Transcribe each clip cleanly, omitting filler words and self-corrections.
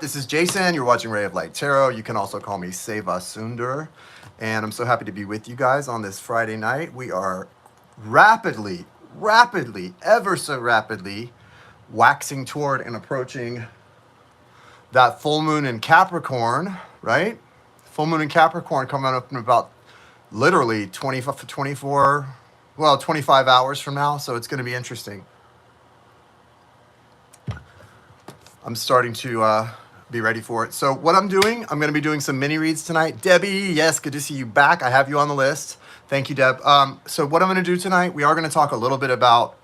This is Jason. You're watching Ray of Light Tarot. You can also call me Seva Sundar. And I'm so happy to be with you guys on this Friday night. We are rapidly, ever so rapidly waxing toward and approaching that full moon in Capricorn, right? Full moon in Capricorn coming up in about literally 25 hours from now. So it's going to be interesting. I'm starting to be ready for it. So what I'm doing, I'm going to be doing some mini reads tonight. Debbie, yes, good to see you back. I have you on the list. Thank you, Deb. So what I'm going to do tonight, we are going to talk a little bit about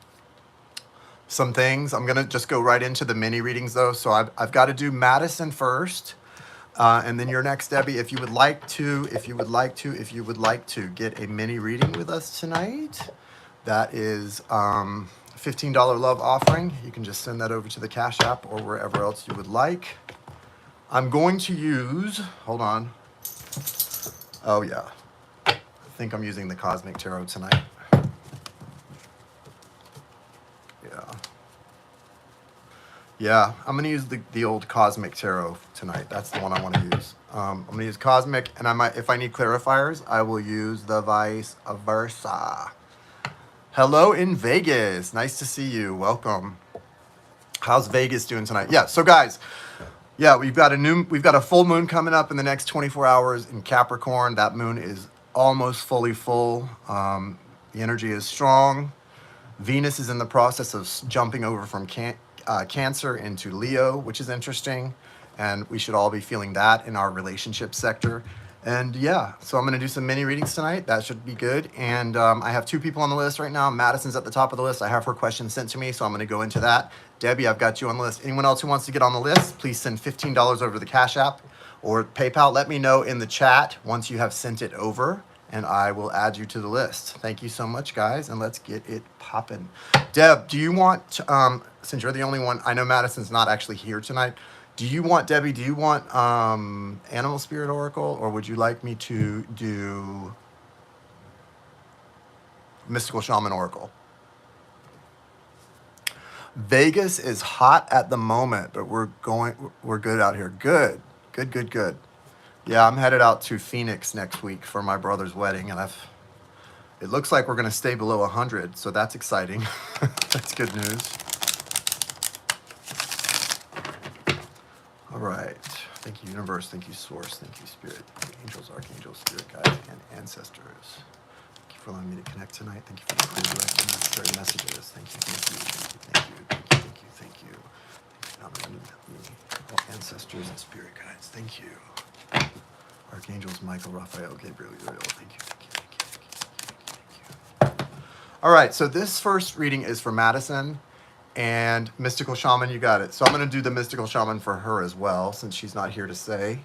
some things. I'm going to just go right into the mini readings, though. So I've got to do Madison first, and then you're next, Debbie. If you would like to get a mini reading with us tonight, that is $15 love offering. You can just send that over to the Cash App or wherever else you would like. I'm going to use, hold on. Oh yeah, I think I'm using the Cosmic Tarot tonight. Yeah, I'm going to use the old Cosmic Tarot tonight. That's the one I want to use. I'm going to use Cosmic, and I might, if I need clarifiers, I will use the vice versa. Hello in Vegas. Nice to see you. Welcome. How's Vegas doing tonight? Yeah, so guys, yeah, we've got a full moon coming up in the next 24 hours in Capricorn. That moon is almost fully full. The energy is strong. Venus is in the process of jumping over from Cancer into Leo, which is interesting. And we should all be feeling that in our relationship sector. And yeah, so I'm going to do some mini readings tonight. That should be good. And I have two people on the list right now. Madison's at the top of the list. I have her questions sent to me, so I'm going to go into that. Debbie, I've got you on the list. Anyone else who wants to get on the list, please send $15 over to the Cash App or PayPal. Let me know in the chat once you have sent it over, and I will add you to the list. Thank you so much, guys, and let's get it popping. Deb, do you want, since you're the only one, I know Madison's not actually here tonight, Debbie, do you want Animal Spirit Oracle, or would you like me to do Mystical Shaman Oracle? Vegas is hot at the moment, but we're good out here. Good. Yeah, I'm headed out to Phoenix next week for my brother's wedding, and it looks like we're going to stay below 100, so that's exciting. That's good news. All right. Thank you, Universe. Thank you, Source. Thank you, Spirit. Thank you, Angels, Archangels, Spirit Guides, and Ancestors. Thank you for allowing me to connect tonight. Thank you for the clear, direct, and necessary messages. Thank you. All ancestors and Spirit Guides. Thank you. Archangels, Michael, Raphael, Gabriel, Uriel. Thank you. All right. So this first reading is for Madison. And Mystical Shaman, you got it. So I'm going to do the Mystical Shaman for her as well, since she's not here to say.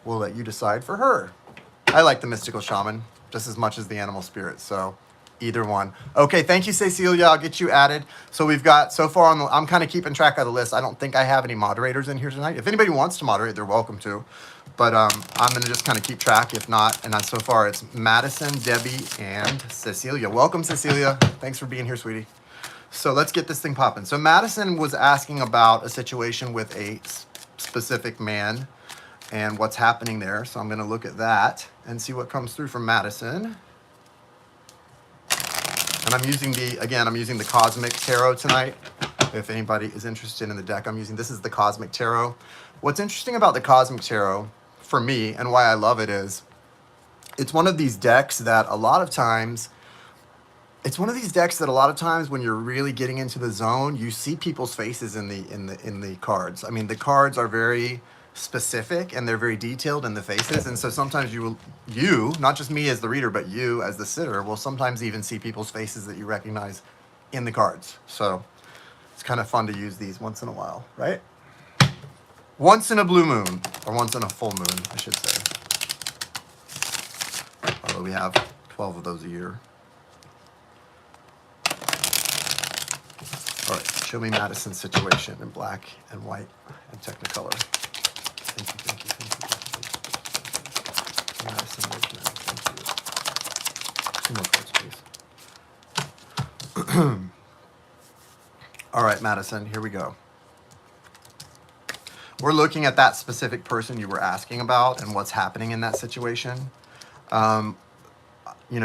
We'll let you decide for her. I like the Mystical Shaman just as much as the Animal Spirit, so either one. Okay, thank you, Cecilia. I'll get you added. So we've got, so far on the, I'm kind of keeping track of the list. I don't think I have any moderators in here tonight. If anybody wants to moderate, they're welcome to. But I'm going to just kind of keep track. If not, and so far it's Madison, Debbie, and Cecilia. Welcome, Cecilia. Thanks for being here, sweetie. So let's get this thing popping. So Madison was asking about a situation with a specific man and what's happening there. So I'm going to look at that and see what comes through from Madison. And I'm using the Cosmic Tarot tonight. If anybody is interested in the deck I'm using, this is the Cosmic Tarot. What's interesting about the Cosmic Tarot for me and why I love it is it's one of these decks that a lot of times when you're really getting into the zone, you see people's faces in the cards. I mean, the cards are very specific and they're very detailed in the faces, and so sometimes you, not just me as the reader, but you as the sitter, will sometimes even see people's faces that you recognize in the cards. So it's kind of fun to use these once in a while, right? Once in a blue moon, or once in a full moon, I should say. Although we have 12 of those a year. All right, show me Madison's situation in black and white and Technicolor. Thank you. Madison Richmond, thank you. 2 more cards, please. All right, Madison, here we go. we're looking at that specific person you were asking about and what's happening in that situation. Um, you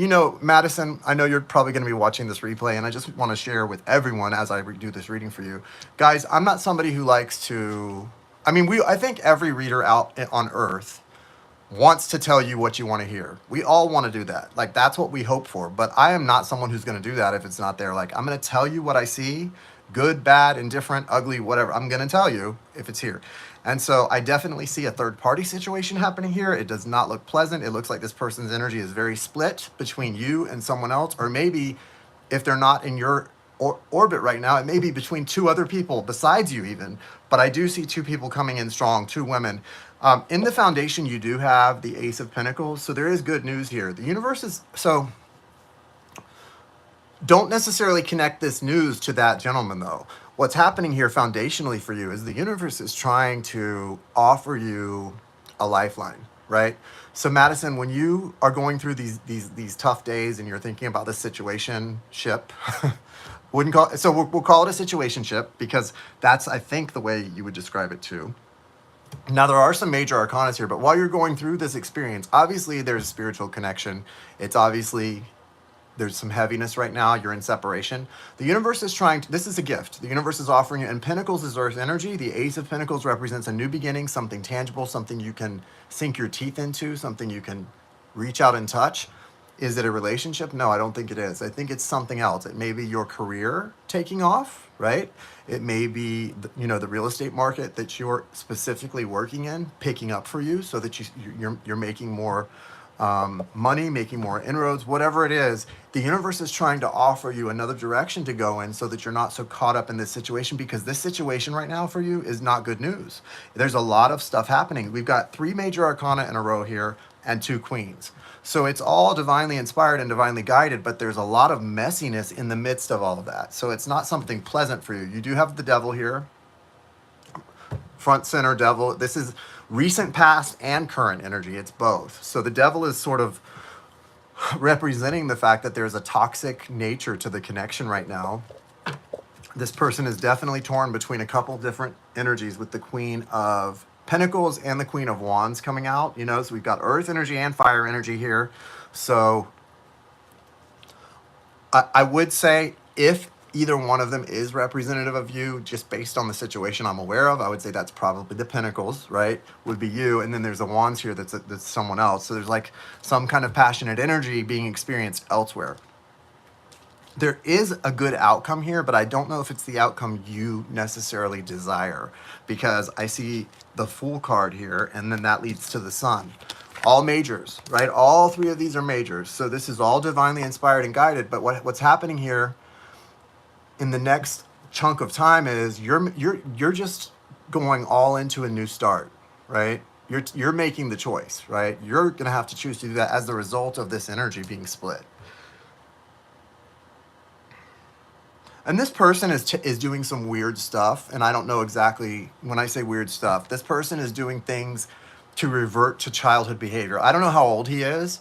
know, Madison, I know you're probably going to be watching this replay, and I just want to share with everyone as I do this reading for you. Guys, I'm not somebody who likes to, I think every reader out on earth wants to tell you what you want to hear. We all want to do that. Like, that's what we hope for. But I am not someone who's going to do that if it's not there. Like, I'm going to tell you what I see, good, bad, indifferent, ugly, whatever. I'm going to tell you if it's here. And so I definitely see a third party situation happening here. It does not look pleasant. It looks like this person's energy is very split between you and someone else, or maybe if they're not in your orbit right now, it may be between two other people besides you even. But I do see two people coming in strong, two women. In the foundation, you do have the Ace of Pentacles. So there is good news here. The universe is, so don't necessarily connect this news to that gentleman though. What's happening here foundationally for you is the universe is trying to offer you a lifeline, right? So Madison, when you are going through these tough days and you're thinking about this situation ship, we'll call it a situationship because that's, I think, the way you would describe it too. Now, there are some major arcanas here, but while you're going through this experience, obviously there's a spiritual connection. It's obviously, there's some heaviness right now. You're in separation. The universe is trying to, this is a gift. The universe is offering you, and Pentacles is Earth energy. The Ace of Pentacles represents a new beginning, something tangible, something you can sink your teeth into, something you can reach out and touch. Is it a relationship? No, I don't think it is. I think it's something else. It may be your career taking off, right? It may be, the real estate market that you're specifically working in picking up for you, so that you're making more money, making more inroads, whatever it is. The universe is trying to offer you another direction to go in so that you're not so caught up in this situation, because this situation right now for you is not good news. There's a lot of stuff happening. We've got 3 major arcana in a row here and 2 queens. So it's all divinely inspired and divinely guided, but there's a lot of messiness in the midst of all of that. So it's not something pleasant for you. You do have the devil here, front center devil. This is recent, past, and current energy. It's both. So the devil is sort of representing the fact that there's a toxic nature to the connection right now. This person is definitely torn between a couple different energies, with the Queen of Pentacles and the Queen of Wands coming out, so we've got earth energy and fire energy here. So I would say if either one of them is representative of you, just based on the situation I'm aware of, I would say that's probably the Pentacles, right? Would be you. And then there's the Wands here that's someone else. So there's like some kind of passionate energy being experienced elsewhere. There is a good outcome here, but I don't know if it's the outcome you necessarily desire, because I see the Fool card here, and then that leads to the Sun. All majors, right? All 3 of these are majors. So this is all divinely inspired and guided. But what's happening here in the next chunk of time is you're just going all into a new start, right? You're making the choice, right? You're gonna have to choose to do that as the result of this energy being split. And this person is doing some weird stuff, and I don't know exactly, when I say weird stuff, this person is doing things to revert to childhood behavior. I don't know how old he is,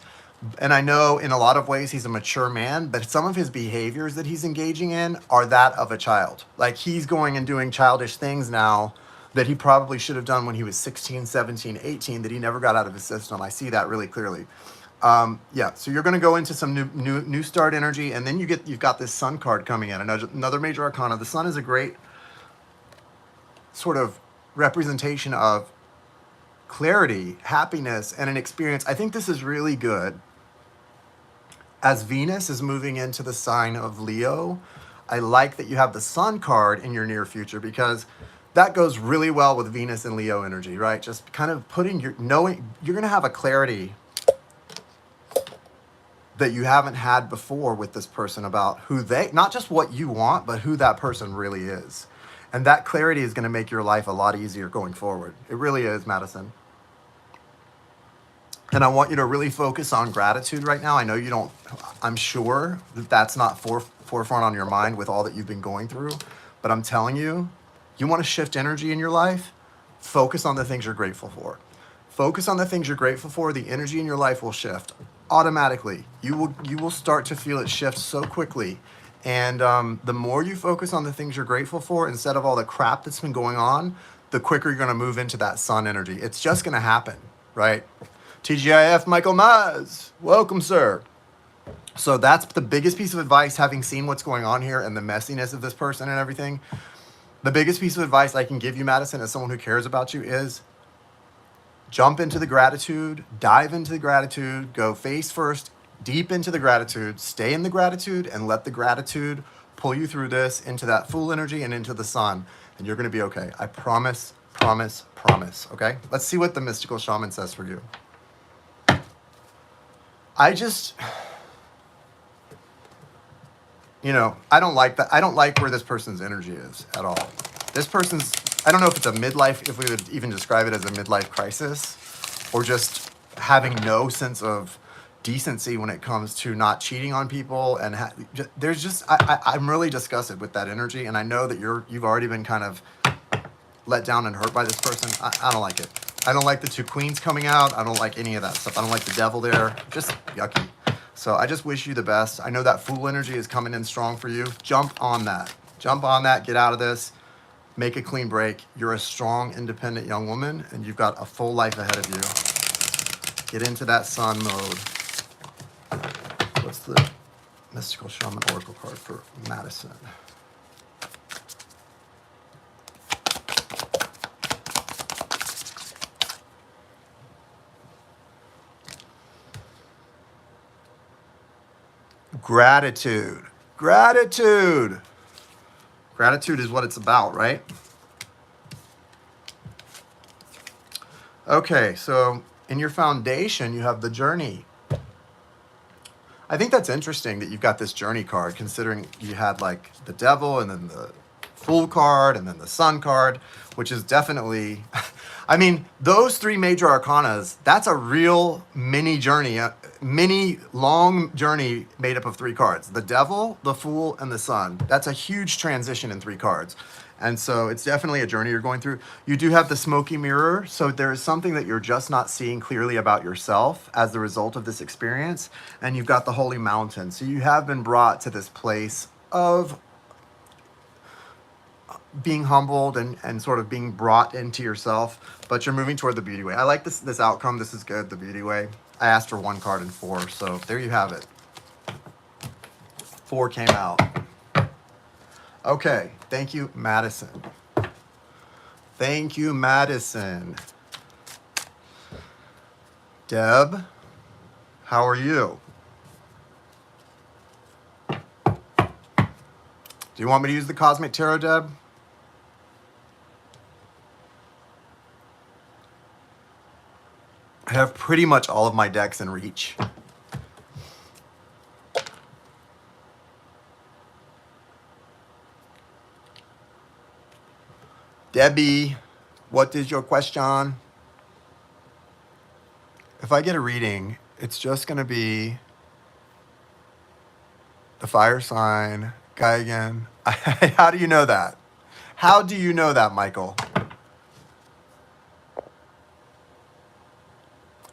and I know in a lot of ways he's a mature man, but some of his behaviors that he's engaging in are that of a child. Like, he's going and doing childish things now that he probably should have done when he was 16, 17, 18, that he never got out of his system. I see that really clearly. So you're going to go into some new start energy, and then you've got this Sun card coming in, another major arcana. The Sun is a great sort of representation of clarity, happiness, and an experience. I think this is really good as Venus is moving into the sign of Leo. I like that you have the Sun card in your near future, because that goes really well with Venus and Leo energy, right? Just kind of knowing you're going to have a clarity that you haven't had before with this person about who not just what you want, but who that person really is. And that clarity is going to make your life a lot easier going forward. It really is, Madison. And I want you to really focus on gratitude right now. I know you don't, I'm sure that that's not forefront on your mind with all that you've been going through, but I'm telling you, you want to shift energy in your life, focus on the things you're grateful for. Focus on the things you're grateful for. The energy in your life will shift automatically. You will start to feel it shift so quickly, And the more you focus on the things you're grateful for instead of all the crap that's been going on, the quicker you're going to move into that sun energy. It's just going to happen, right? TGIF Michael Maz, welcome, sir. So that's the biggest piece of advice, having seen what's going on here and the messiness of this person and everything. The biggest piece of advice I can give you, Madison, as someone who cares about you, is jump into the gratitude, dive into the gratitude, go face first, deep into the gratitude, stay in the gratitude, and let the gratitude pull you through this into that Fool energy and into the sun, and you're going to be okay. I promise, promise, promise, okay? Let's see what the mystical shaman says for you. I just... I don't like that. I don't like where this person's energy is at all. This person's, I don't know if it's a midlife, if we would even describe it as a midlife crisis, or just having no sense of decency when it comes to not cheating on people. And I'm really disgusted with that energy. And I know that you've already been kind of let down and hurt by this person. I don't like it. I don't like the two queens coming out. I don't like any of that stuff. I don't like the devil there. Just yucky. So I just wish you the best. I know that Fool energy is coming in strong for you. Jump on that. Jump on that. Get out of this. Make a clean break. You're a strong, independent young woman, and you've got a full life ahead of you. Get into that sun mode. What's the mystical shaman oracle card for Madison? Gratitude. Gratitude. Gratitude is what it's about, right? Okay, so in your foundation, you have the journey. I think that's interesting that you've got this journey card, considering you had like the devil and then the Fool card and then the sun card, which is definitely, I mean, those three major arcanas, that's a real mini journey, mini long journey made up of three cards. The devil, the Fool, and the sun. That's a huge transition in three cards. And so it's definitely a journey you're going through. You do have the smoky mirror. So there is something that you're just not seeing clearly about yourself as the result of this experience. And you've got the holy mountain. So you have been brought to this place of being humbled and sort of being brought into yourself, but you're moving toward the beauty way. I like this outcome. This is good, the beauty way. I asked for 1 card and 4, so there you have it. 4 came out. Okay, thank you, Madison. Thank you, Madison. Deb, how are you? Do you want me to use the Cosmic Tarot, Deb? I have pretty much all of my decks in reach. Debbie, what is your question? If I get a reading, it's just going to be the fire sign, guy again. How do you know that? How do you know that, Michael?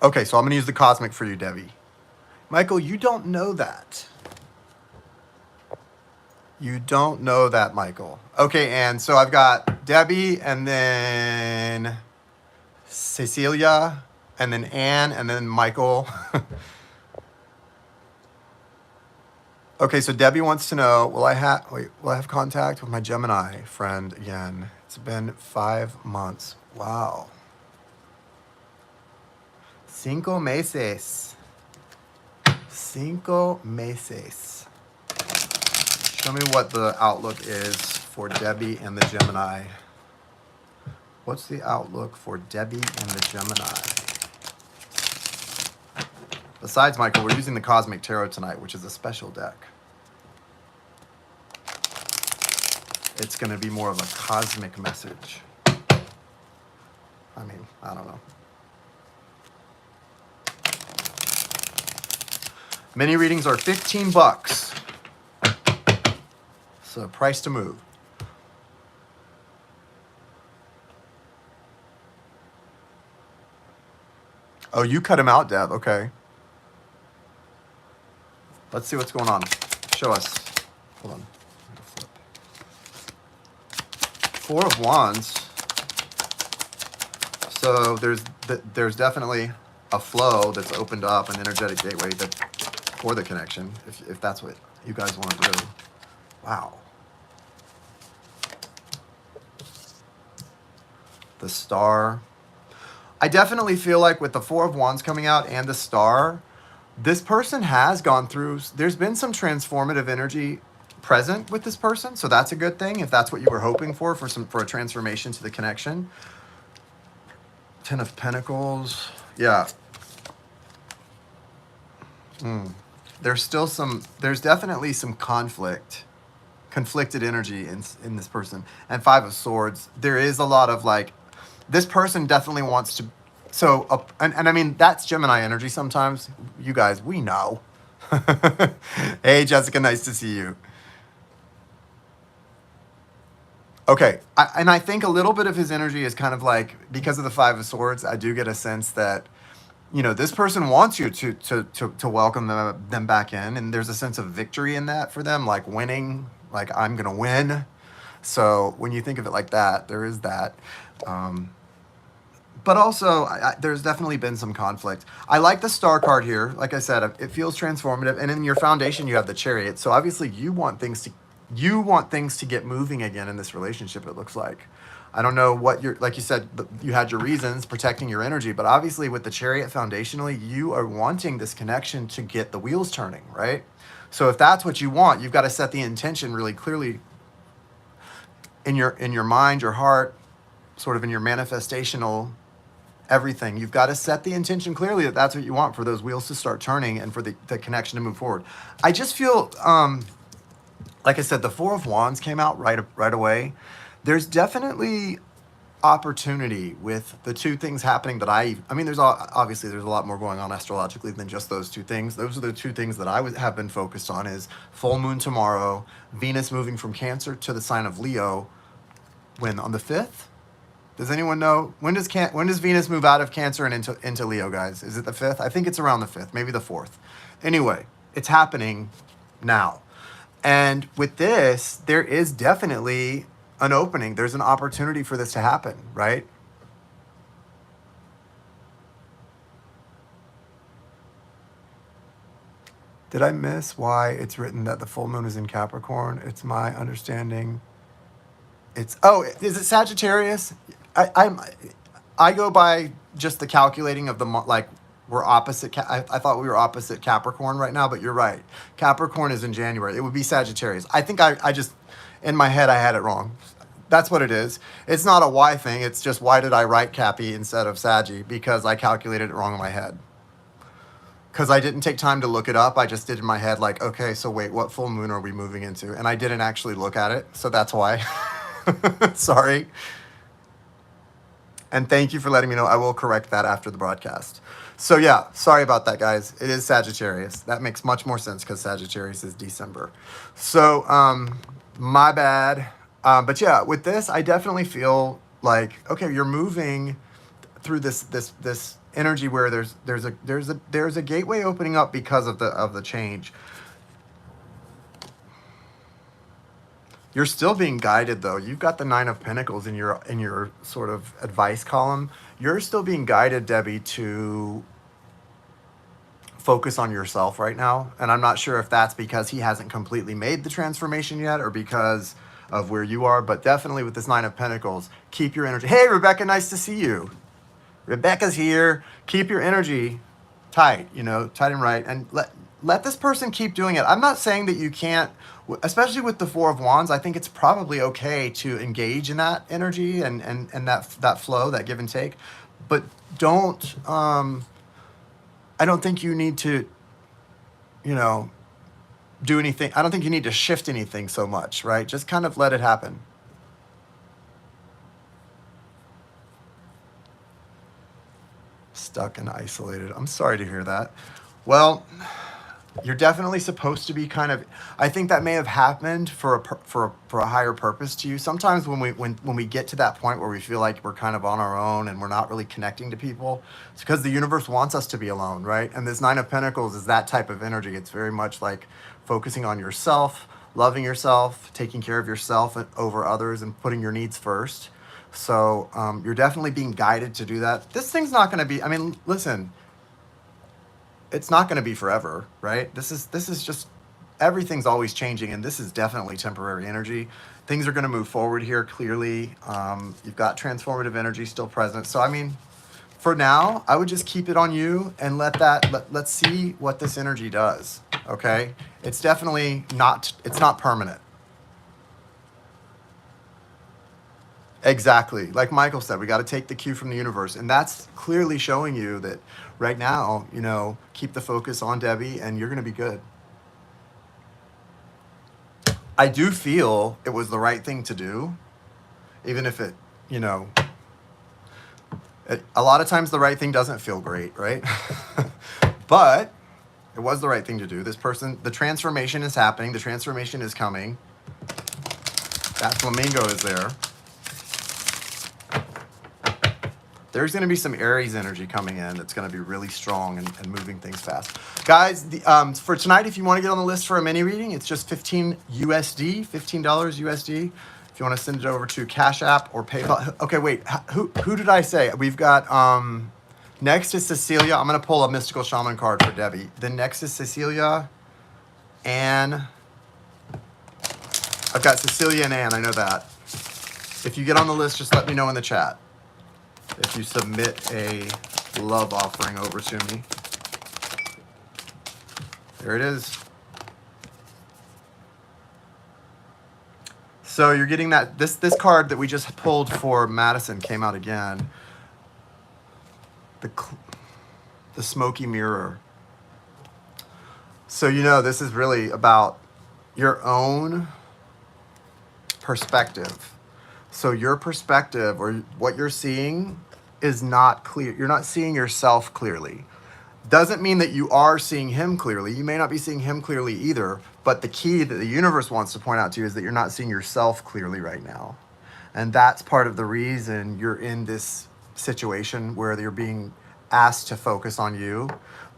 Okay, so I'm going to use the cosmic for you, Debbie. Michael, you don't know that. You don't know that, Michael. Okay, and so I've got Debbie, and then Cecilia, and then Anne, and then Michael. Okay, so Debbie wants to know, will I have contact with my Gemini friend again? It's been 5 months. Wow. 5 meses. 5 meses. Show me what the outlook is for Debbie and the Gemini. What's the outlook for Debbie and the Gemini? Besides, Michael, we're using the Cosmic Tarot tonight, which is a special deck. It's going to be more of a cosmic message. I mean, I don't know. Mini readings are $15. So price to move. Oh, you cut him out, Deb. Okay. Let's see what's going on. Show us. Hold on. Four of Wands. So there's definitely a flow that's opened up, an energetic gateway that for the connection, if that's what you guys want to do. Wow. The Star. I definitely feel like with the Four of Wands coming out and the Star, this person has gone through, there's been some transformative energy present with this person. So that's a good thing if that's what you were hoping for a transformation to the connection. Ten of Pentacles. Yeah. There's definitely some conflicted energy in this person. And Five of Swords. There is a lot of like, this person definitely wants to, and I mean, that's Gemini energy sometimes. You guys, we know. Hey, Jessica, nice to see you. Okay, I think a little bit of his energy is kind of like, because of the Five of Swords, I do get a sense that, this person wants you to welcome them back in, and there's a sense of victory in that for them, like winning, like I'm gonna win. So when you think of it like that, there is that. But also, there's definitely been some conflict. I like the Star card here. Like I said, it feels transformative. And in your foundation, you have the Chariot. So obviously, you want things to get moving again in this relationship. It looks like. I don't know what like you said, you had your reasons protecting your energy, but obviously with the Chariot foundationally, you are wanting this connection to get the wheels turning, right? So if that's what you want, you've got to set the intention really clearly in your mind, your heart, sort of in your manifestational everything. You've got to set the intention clearly that that's what you want for those wheels to start turning and for the connection to move forward. I just feel, like I said, the Four of Wands came out right away. There's definitely opportunity with the two things happening that I mean, obviously there's a lot more going on astrologically than just those two things. Those are the two things that I have been focused on: is full moon tomorrow, Venus moving from Cancer to the sign of Leo, on the 5th. Does anyone know when does Venus move out of Cancer and into Leo, guys? Is it the 5th? I think it's around the 5th, maybe the 4th. Anyway, it's happening now. And with this, there is definitely an opening. There's an opportunity for this to happen, right? Did I miss why it's written that the full moon is in Capricorn? It's my understanding. Is it Sagittarius? I go by just the calculating of the, like, we're opposite. I thought we were opposite Capricorn right now, but you're right. Capricorn is in January. It would be Sagittarius. I think I just, in my head, I had it wrong. That's what it is. It's not a why thing. It's just, why did I write Cappy instead of Saggy? Because I calculated it wrong in my head. Because I didn't take time to look it up. I just did in my head, like, okay, so wait, what full moon are we moving into? And I didn't actually look at it. So that's why. Sorry. And thank you for letting me know. I will correct that after the broadcast. So yeah, sorry about that, guys. It is Sagittarius. That makes much more sense because Sagittarius is December. So my bad. But yeah, with this, I definitely feel like, okay, you're moving through this energy where there's a gateway opening up because of the change. You're still being guided, though. You've got the Nine of Pentacles in your sort of advice column. You're still being guided, Debbie, to focus on yourself right now. And I'm not sure if that's because he hasn't completely made the transformation yet or because of where you are. But definitely with this Nine of Pentacles, keep your energy. Hey, Rebecca, nice to see you. Rebecca's here. Keep your energy tight, tight and right. And let this person keep doing it. I'm not saying that you can't, especially with the Four of Wands. I think it's probably okay to engage in that energy and that flow, that give and take. But don't, I don't think you need to, do anything. I don't think you need to shift anything so much, right? Just kind of let it happen. Stuck and isolated. I'm sorry to hear that. Well, you're definitely supposed to be kind of, I think that may have happened for a higher purpose to you. Sometimes when we get to that point where we feel like we're kind of on our own and we're not really connecting to people, it's because the universe wants us to be alone, right? And this Nine of Pentacles is that type of energy. It's very much like focusing on yourself, loving yourself, taking care of yourself over others, and putting your needs first. So you're definitely being guided to do that. This thing's not going to be, I mean, listen, it's not going to be forever, right? This is just, everything's always changing, and this is definitely temporary energy. Things are going to move forward here clearly. You've got transformative energy still present. So I mean, for now, I would just keep it on you and let's see what this energy does. Okay, it's definitely not, it's not permanent. Exactly. Like Michael said, we got to take the cue from the universe. And that's clearly showing you that right now, keep the focus on Debbie and you're going to be good. I do feel it was the right thing to do, even if a lot of times the right thing doesn't feel great, right? But it was the right thing to do. This person, the transformation is happening. The transformation is coming. That flamingo is there. There's going to be some Aries energy coming in that's going to be really strong and moving things fast. Guys, for tonight, if you want to get on the list for a mini reading, it's just $15 USD. If you want to send it over to Cash App or PayPal. Okay, wait. Who did I say? We've got, next is Cecilia. I'm going to pull a Mystical Shaman card for Debbie. Then next is Cecilia. Anne. I've got Cecilia and Anne. I know that. If you get on the list, just let me know in the chat. If you submit a love offering over to me. There it is. So you're getting that, this card that we just pulled for Madison came out again. The smoky mirror. So this is really about your own perspective. So your perspective or what you're seeing is not clear. You're not seeing yourself clearly. Doesn't mean that you are seeing him clearly. You may not be seeing him clearly either, but the key that the universe wants to point out to you is that you're not seeing yourself clearly right now. And that's part of the reason you're in this situation where you're being asked to focus on you.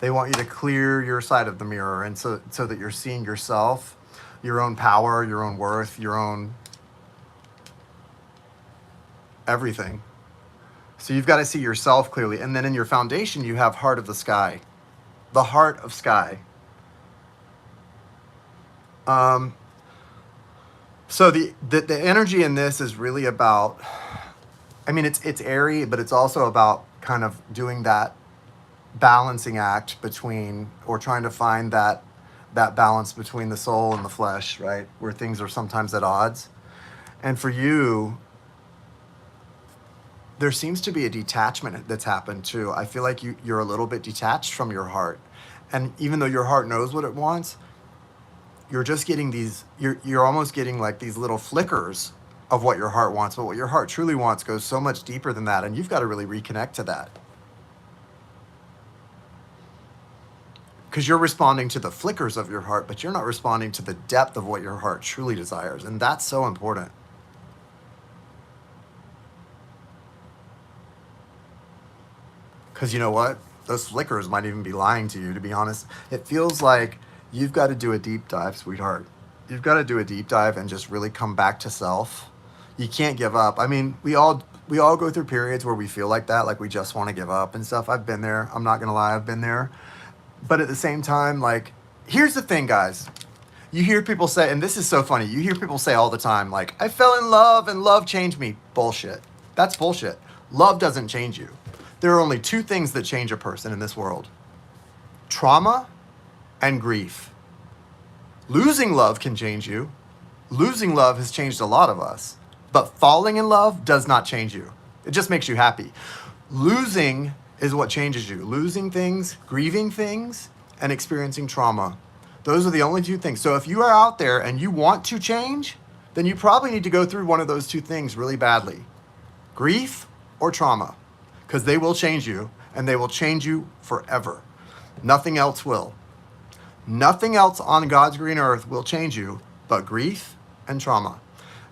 They want you to clear your side of the mirror, and so that you're seeing yourself, your own power, your own worth, your own everything. So you've got to see yourself clearly. And then in your foundation, you have Heart of the Sky. The Heart of Sky. So the energy in this is really about, I mean, it's airy, but it's also about kind of doing that balancing act between, or trying to find that balance between the soul and the flesh, right? Where things are sometimes at odds. And for you, there seems to be a detachment that's happened too. I feel like you're a little bit detached from your heart. And even though your heart knows what it wants, you're just getting you're almost getting like these little flickers of what your heart wants. But what your heart truly wants goes so much deeper than that. And you've got to really reconnect to that. Because you're responding to the flickers of your heart, but you're not responding to the depth of what your heart truly desires. And that's so important. Because you know what? Those flickers might even be lying to you, to be honest. It feels like you've got to do a deep dive, sweetheart. You've got to do a deep dive and just really come back to self. You can't give up. I mean, we all go through periods where we feel like that, like we just want to give up and stuff. I've been there. I'm not going to lie. I've been there. But at the same time, like, here's the thing, guys. You hear people say, and this is so funny, you hear people say all the time, like, I fell in love and love changed me. Bullshit. That's bullshit. Love doesn't change you. There are only two things that change a person in this world: trauma and grief. Losing love can change you. Losing love has changed a lot of us. But falling in love does not change you. It just makes you happy. Losing is what changes you. Losing things, grieving things, and experiencing trauma. Those are the only two things. So if you are out there and you want to change, then you probably need to go through one of those two things really badly: grief or trauma. Because they will change you, and they will change you forever. Nothing else will. Nothing else on God's green earth will change you but grief and trauma.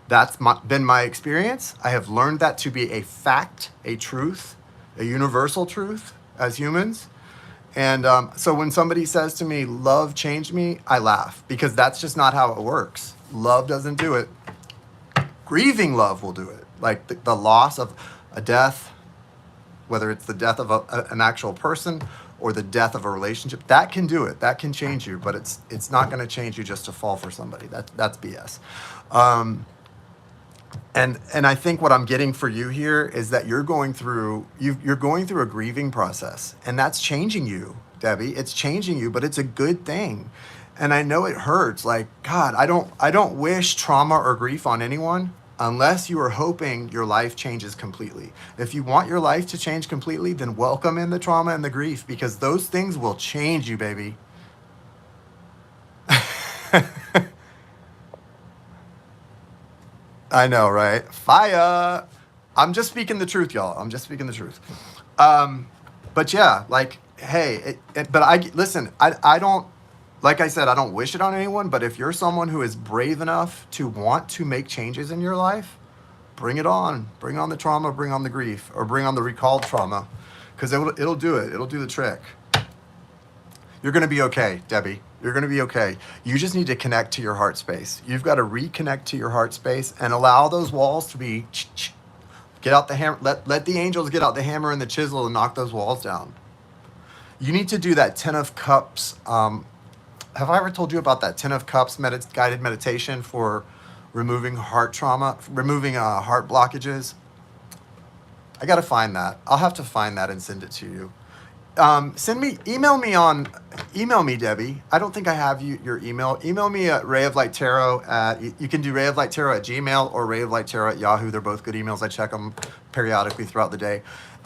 That's been my experience. I have learned that to be a fact, a truth, a universal truth as humans. And so when somebody says to me, love changed me, I laugh because that's just not how it works. Love doesn't do it. Grieving love will do it. Like the loss of a death, whether it's the death of an actual person or the death of a relationship, that can do it. That can change you, but it's not going to change you just to fall for somebody. That's BS. And I think what I'm getting for you here is that you're going through a grieving process, and that's changing you, Debbie. It's changing you, but it's a good thing. And I know it hurts. Like, God, I don't wish trauma or grief on anyone unless you are hoping your life changes completely. If you want your life to change completely, then welcome in the trauma and the grief, because those things will change you, baby. I know, right? Fire. I'm just speaking the truth, y'all. I'm just speaking the truth. But yeah, like, hey, but listen, I don't, like I said, I don't wish it on anyone, but if you're someone who is brave enough to want to make changes in your life, bring it on. Bring on the trauma, bring on the grief, or bring on the recalled trauma, because it'll do it. It'll do the trick. You're going to be okay, Debbie. You're going to be okay. You just need to connect to your heart space. You've got to reconnect to your heart space and allow those walls to be, get out the hammer. Let the angels get out the hammer and the chisel and knock those walls down. You need to do that 10 of Cups. Have I ever told you about that 10 of Cups guided meditation for removing heart trauma, removing heart blockages? I got to find that. I'll have to find that and send it to you. Email me, Debbie. I don't think I have your email. Email me at rayoflighttarot you can do rayoflighttarot at Gmail or rayoflighttarot at Yahoo. They're both good emails. I check them periodically throughout the day.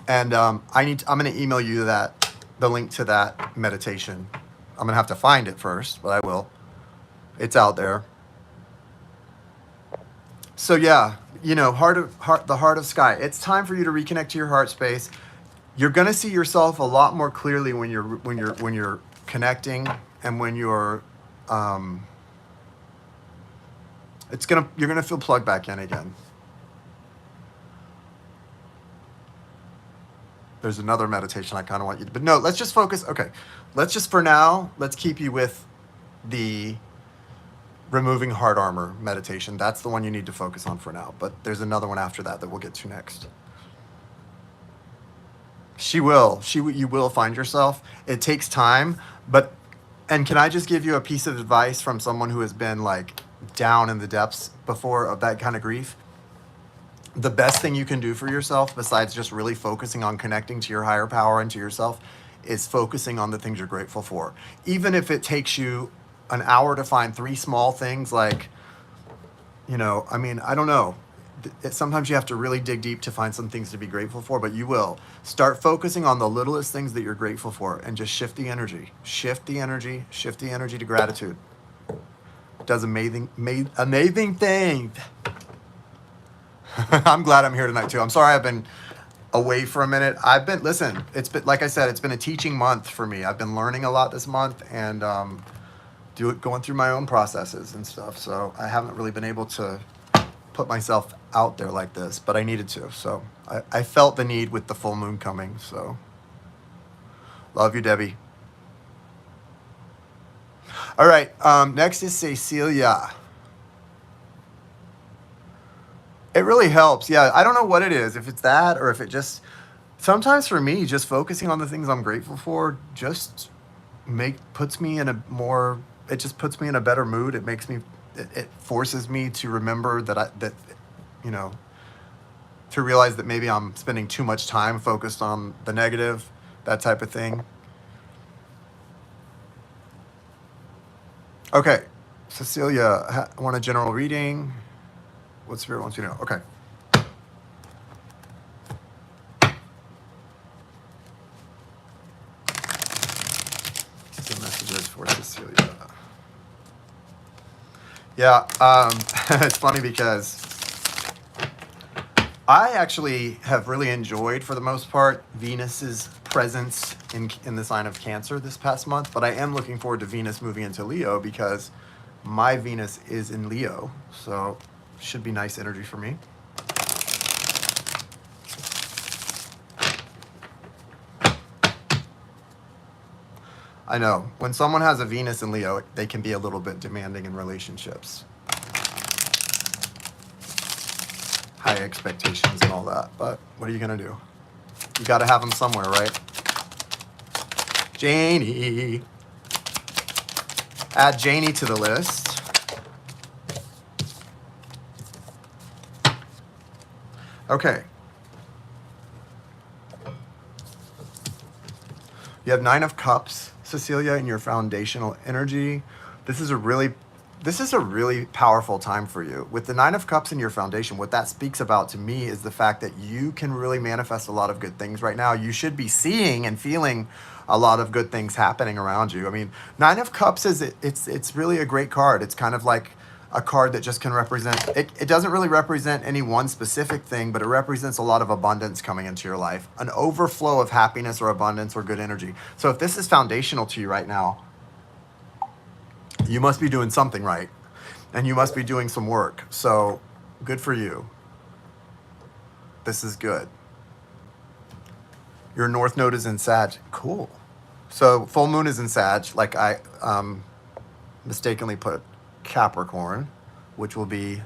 And I'm going to email you the link to that meditation. I'm going to have to find it first, but I will. It's out there. So yeah, the heart of sky. It's time for you to reconnect to your heart space. You're going to see yourself a lot more clearly when you're connecting, and when you're you're going to feel plugged back in again. There's another meditation I kind of want you to, but no, let's just focus. Okay. For now, let's keep you with the removing heart armor meditation. That's the one you need to focus on for now, but there's another one after that we'll get to next. You will find yourself. It takes time, and can I just give you a piece of advice from someone who has been like down in the depths before of that kind of grief? The best thing you can do for yourself, besides just really focusing on connecting to your higher power and to yourself, is focusing on the things you're grateful for. Even if it takes you an hour to find 3 small things, like, I don't know. Sometimes you have to really dig deep to find some things to be grateful for, but you will. Start focusing on the littlest things that you're grateful for and just shift the energy. Shift the energy to gratitude. It does amazing things. I'm glad I'm here tonight too. I'm sorry I've been away for a minute. It's been, like I said, it's been a teaching month for me. I've been learning a lot this month and going through my own processes and stuff. So I haven't really been able to put myself out there like this, but I needed to. So I felt the need with the full moon coming. So love you, Debbie. All right. Next is Cecilia. It really helps. Yeah. I don't know what it is, if it's that or if it just, sometimes for me, just focusing on the things I'm grateful for just puts me in a better mood. It forces me to remember to realize that maybe I'm spending too much time focused on the negative, that type of thing. Okay, Cecilia, I want a general reading. What Spirit wants you to know. Okay. The messages for Cecilia. Yeah, it's funny because I actually have really enjoyed, for the most part, Venus's presence in the sign of Cancer this past month, but I am looking forward to Venus moving into Leo because my Venus is in Leo, so should be nice energy for me. I know. When someone has a Venus in Leo, they can be a little bit demanding in relationships. High expectations and all that. But what are you going to do? You got to have them somewhere, right? Janie. Add Janie to the list. Okay. You have 9 of Cups, Cecilia, in your foundational energy. This is a really powerful time for you. With the 9 of Cups in your foundation, what that speaks about to me is the fact that you can really manifest a lot of good things right now. You should be seeing and feeling a lot of good things happening around you. I mean, 9 of Cups it's really a great card. It's kind of like a card that just can represent, it doesn't really represent any one specific thing, but it represents a lot of abundance coming into your life, an overflow of happiness or abundance or good energy. So if this is foundational to you right now, you must be doing something right, and you must be doing some work. So good for you. This is good. Your North Node is in Sag. Cool. So full moon is in Sag, like I mistakenly put Capricorn, which will be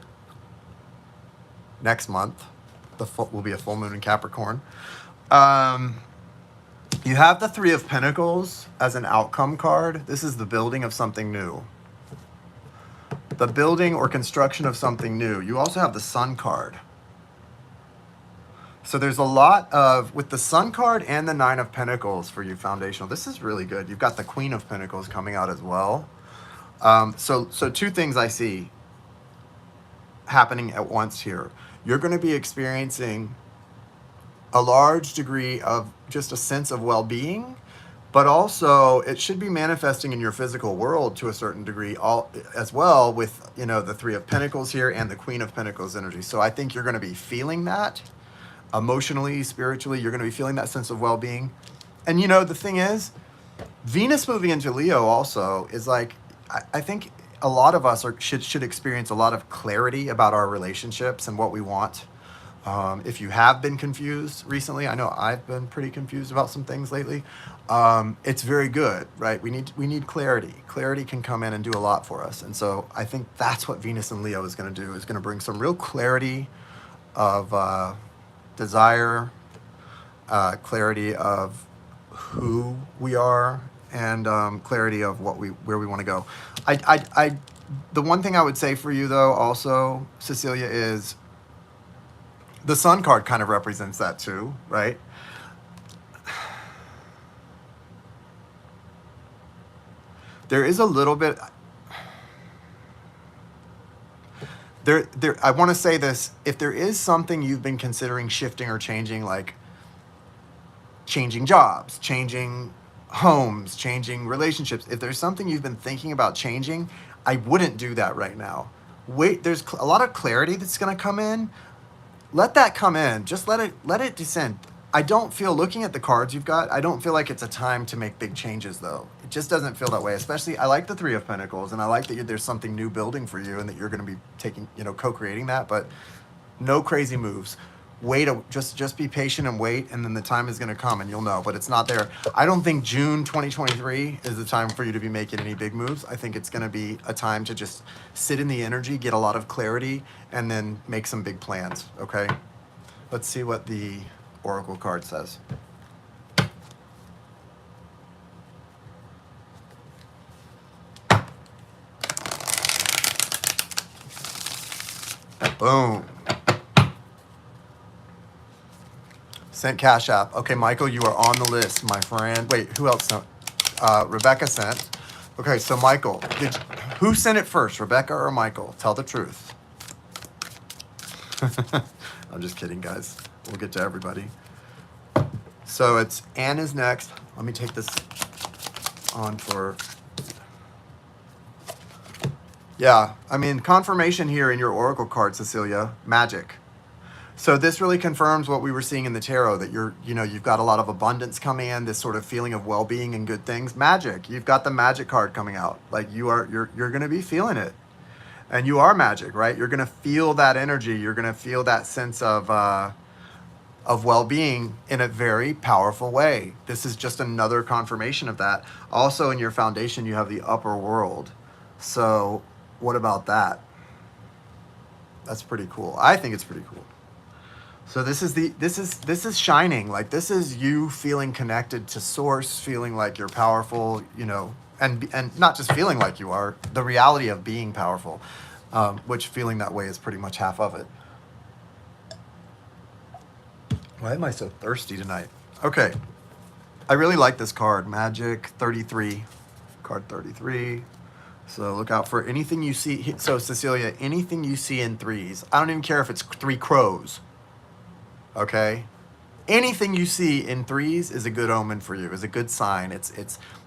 next month. Will be a full moon in Capricorn. You have the 3 of Pentacles as an outcome card. This is the building of something new. The building or construction of something new. You also have the Sun card. So there's a lot of, with the Sun card and the 9 of Pentacles for you foundational, this is really good. You've got the Queen of Pentacles coming out as well. So 2 things I see happening at once here. You're going to be experiencing a large degree of just a sense of well-being, but also it should be manifesting in your physical world to a certain degree as well, with, you know, the 3 of Pentacles here and the Queen of Pentacles energy. So I think you're going to be feeling that emotionally, spiritually. You're going to be feeling that sense of well-being. And, you know, the thing is, Venus moving into Leo also is like, I think a lot of us should experience a lot of clarity about our relationships and what we want. If you have been confused recently, I know I've been pretty confused about some things lately. It's very good, right? We need clarity. Clarity can come in and do a lot for us. And so I think that's what Venus and Leo is going to do, is going to bring some real clarity of desire, clarity of who we are, and clarity of where we want to go. The one thing I would say for you though, also, Cecilia, is the Sun card kind of represents that too, right? There is a little bit. I want to say this: if there is something you've been considering shifting or changing, like changing jobs, changing homes, changing relationships, if there's something you've been thinking about changing, I wouldn't do that right now. Wait, there's a lot of clarity that's going to come in. Let that come in. Just let it descend. I don't feel, looking at the cards you've got, I don't feel like it's a time to make big changes though. It just doesn't feel that way. Especially, I like the 3 of Pentacles, and I like that there's something new building for you, and that you're going to be taking, co-creating that, but no crazy moves. Wait, just be patient and wait, and then the time is going to come and you'll know, but it's not there. I don't think June 2023 is the time for you to be making any big moves. I think it's going to be a time to just sit in the energy, get a lot of clarity, and then make some big plans, okay? Let's see what the Oracle card says. Boom. Sent Cash App. Okay, Michael, you are on the list, my friend. Wait, who else sent? Rebecca sent. Okay, so Michael, who sent it first, Rebecca or Michael? Tell the truth. I'm just kidding, guys. We'll get to everybody. So it's Anne is next. Let me take this on for... Yeah, I mean, confirmation here in your Oracle card, Cecilia. Magic. So this really confirms what we were seeing in the tarot, that you've got a lot of abundance coming in, this sort of feeling of well-being and good things. Magic. You've got the Magic card coming out. Like you're going to be feeling it. And you are magic, right? You're going to feel that energy. You're going to feel that sense of of well-being in a very powerful way. This is just another confirmation of that. Also in your foundation, you have the upper world. So what about that? That's pretty cool. I think it's pretty cool. So this is shining. Like, this is you feeling connected to source, feeling like you're powerful, you know, and not just feeling like you are, the reality of being powerful, which feeling that way is pretty much half of it. Why am I so thirsty tonight? Okay. I really like this card, Magic 33, card 33. So look out for anything you see. So Cecilia, anything you see in threes, I don't even care if it's 3 crows. Okay? Anything you see in threes is a good omen for you, is a good sign. It's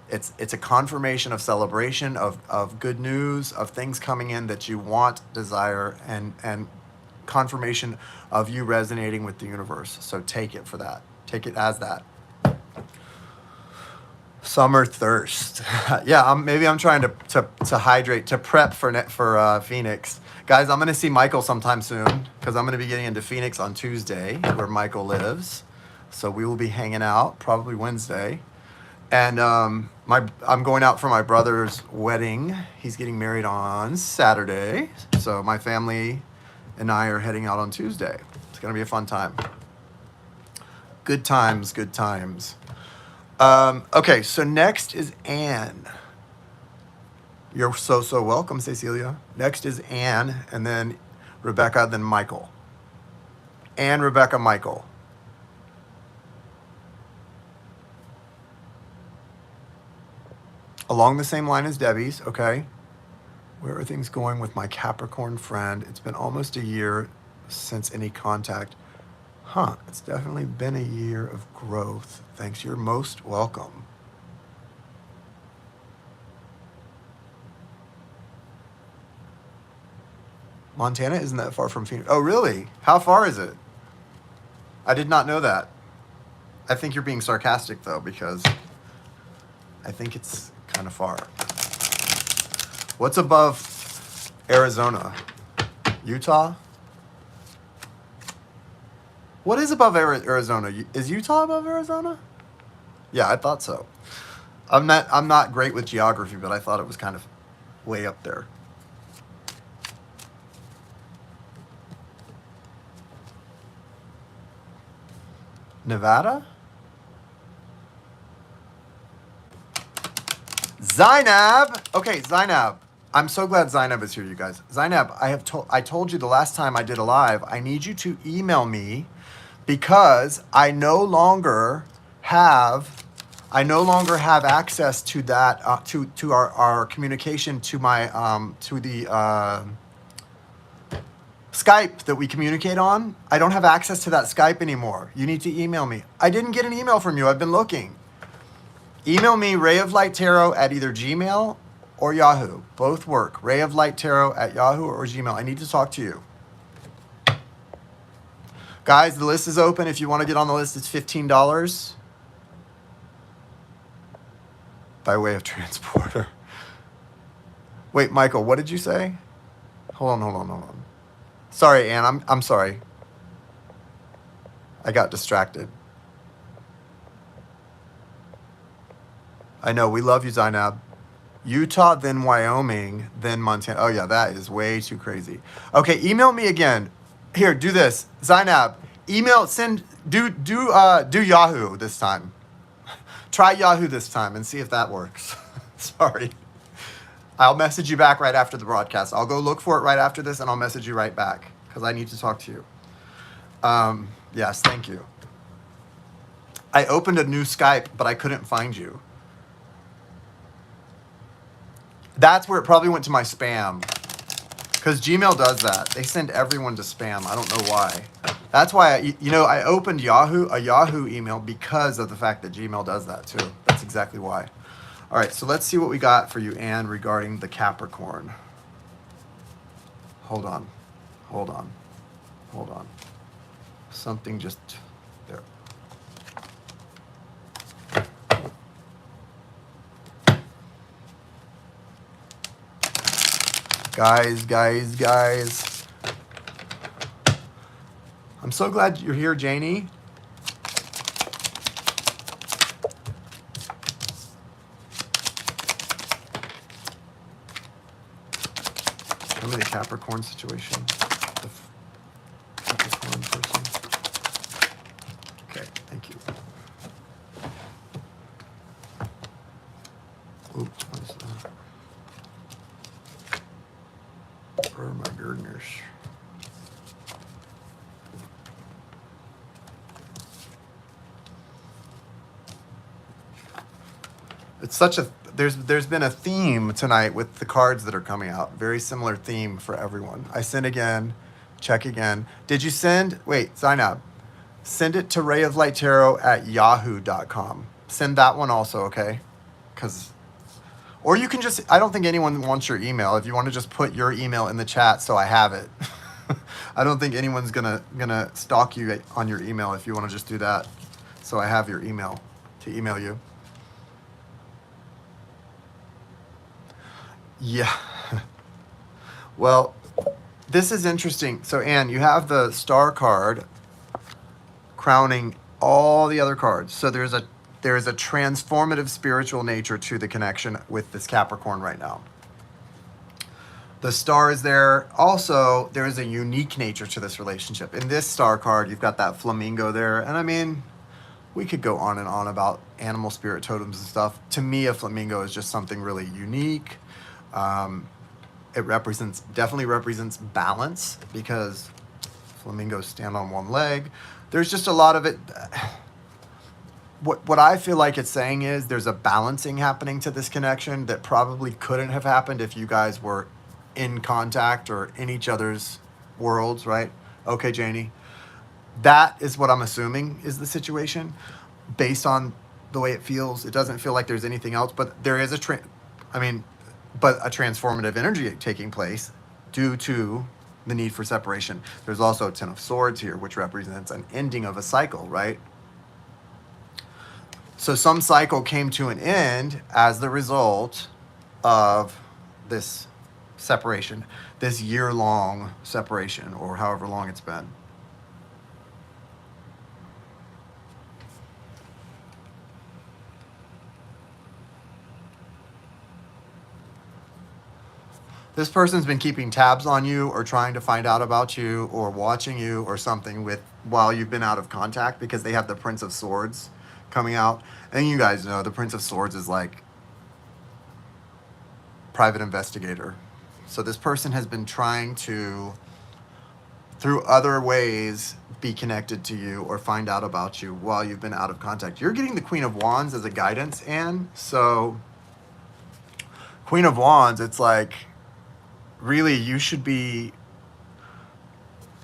a confirmation of celebration, of good news, of things coming in that you want, desire, and confirmation of you resonating with the universe. So take it for that. Take it as that. Summer thirst. Yeah, maybe I'm trying to hydrate, to prep for Phoenix. Guys, I'm going to see Michael sometime soon because I'm going to be getting into Phoenix on Tuesday where Michael lives. So we will be hanging out probably Wednesday. And I'm going out for my brother's wedding. He's getting married on Saturday. So my family and I are heading out on Tuesday. It's going to be a fun time. Good times, good times. Okay, so next is Anne. You're so welcome, Cecilia. Next is Anne, and then Rebecca, then Michael. Anne, Rebecca, Michael. Along the same line as Debbie's, okay. Where are things going with my Capricorn friend? It's been almost a year since any contact. Huh, it's definitely been a year of growth. Thanks, you're most welcome. Montana isn't that far from Phoenix. Oh, really? How far is it? I did not know that. I think you're being sarcastic, though, because I think it's kind of far. What's above Arizona? Utah? What is above Arizona? Is Utah above Arizona? Yeah, I thought so. I'm not great with geography, but I thought it was kind of way up there. Nevada? Zainab! Okay, Zainab. I'm so glad Zainab is here, you guys. Zainab, I told you the last time I did a live, I need you to email me because I no longer have access to that to our communication to my to the Skype that we communicate on. I don't have access to that Skype anymore. You need to email me. I didn't get an email from you. I've been looking. Email me rayoflighttarot at either Gmail or Yahoo. Both work. rayoflighttarot at Yahoo or Gmail. I need to talk to you. Guys, the list is open. If you want to get on the list, it's $15 by way of transporter. Wait, Michael, what did you say? Hold on. Sorry, Ann. I'm sorry. I got distracted. I know. We love you, Zainab. Utah, then Wyoming, then Montana. Oh, yeah, that is way too crazy. Okay, email me again. Here, do this. Zainab, do Yahoo this time. Try Yahoo this time and see if that works. Sorry. I'll message you back right after the broadcast. I'll go look for it right after this, and I'll message you right back because I need to talk to you. Yes, thank you. I opened a new Skype, but I couldn't find you. That's where it probably went to my spam because Gmail does that. They send everyone to spam. I don't know why. That's why, I opened a Yahoo email because of the fact that Gmail does that too. That's exactly why. All right, so let's see what we got for you, Anne, regarding the Capricorn. Hold on. Something just there. Guys. I'm so glad you're here, Janie. me the Capricorn situation. The Capricorn person. Okay, thank you. Oops, what is that? Oh my goodness. It's such a there's been a theme tonight with the cards that are coming out. Very similar theme for everyone. I send again, check again. Did you send? Wait, sign up. Send it to rayoflighttarot@yahoo.com. Send that one also, okay? Because or you can just, I don't think anyone wants your email. If you want to just put your email in the chat so I have it. I don't think anyone's gonna stalk you on your email if you want to just do that. So I have your email to email you. Yeah. Well, this is interesting. So Anne, you have the star card crowning all the other cards. So there is a transformative spiritual nature to the connection with this Capricorn right now. The star is there. Also, there is a unique nature to this relationship. In this star card, you've got that flamingo there. And I mean, we could go on and on about animal spirit totems and stuff. To me, a flamingo is just something really unique. It definitely represents balance because flamingos stand on one leg. There's just a lot of it. What I feel like it's saying is there's a balancing happening to this connection that probably couldn't have happened if you guys were in contact or in each other's worlds, right? Okay, Janie. That is what I'm assuming is the situation based on the way it feels. It doesn't feel like there's anything else, but there is a transformative energy taking place due to the need for separation. There's also a Ten of Swords here, which represents an ending of a cycle, right? So some cycle came to an end as the result of this separation, this year-long separation, or however long it's been. This person's been keeping tabs on you or trying to find out about you or watching you or something while you've been out of contact because they have the Prince of Swords coming out. And you guys know the Prince of Swords is like private investigator. So this person has been trying to, through other ways, be connected to you or find out about you while you've been out of contact. You're getting the Queen of Wands as a guidance, Anne. So Queen of Wands, it's like, really, you should be...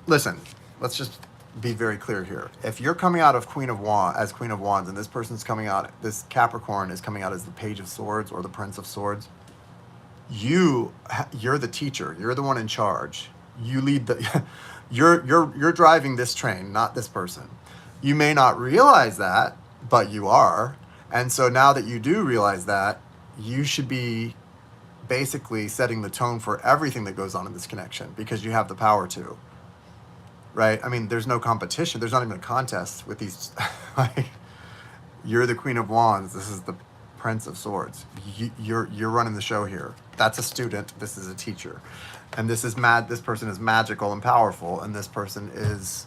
Listen, let's just be very clear here. If you're coming out of Queen of Wands, and this person's coming out, this Capricorn is coming out as the Page of Swords or the Prince of Swords, you're the teacher. You're the one in charge. You lead the... You're driving this train, not this person. You may not realize that, but you are. And so now that you do realize that, you should be basically setting the tone for everything that goes on in this connection because you have the power to, right? I mean, there's no competition. There's not even a contest with these. Like, you're the Queen of Wands. This is the Prince of Swords. You're running the show here. That's a student. This is a teacher, and this person is magical and powerful, and this person is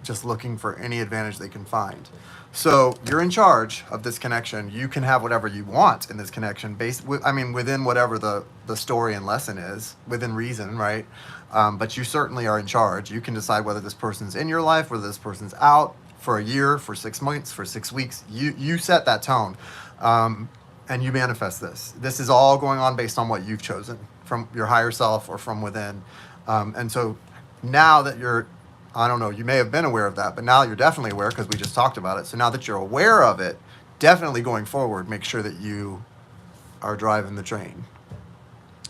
just looking for any advantage they can find. So you're in charge of this connection. You can have whatever you want in this connection, within whatever the story and lesson is, within reason, right? But you certainly are in charge. You can decide whether this person's in your life, whether this person's out for a year, for 6 months, for 6 weeks. You set that tone, and you manifest this. This is all going on based on what you've chosen from your higher self or from within. And so now that you're, I don't know, you may have been aware of that, but now you're definitely aware because we just talked about it. So now that you're aware of it, definitely going forward, make sure that you are driving the train.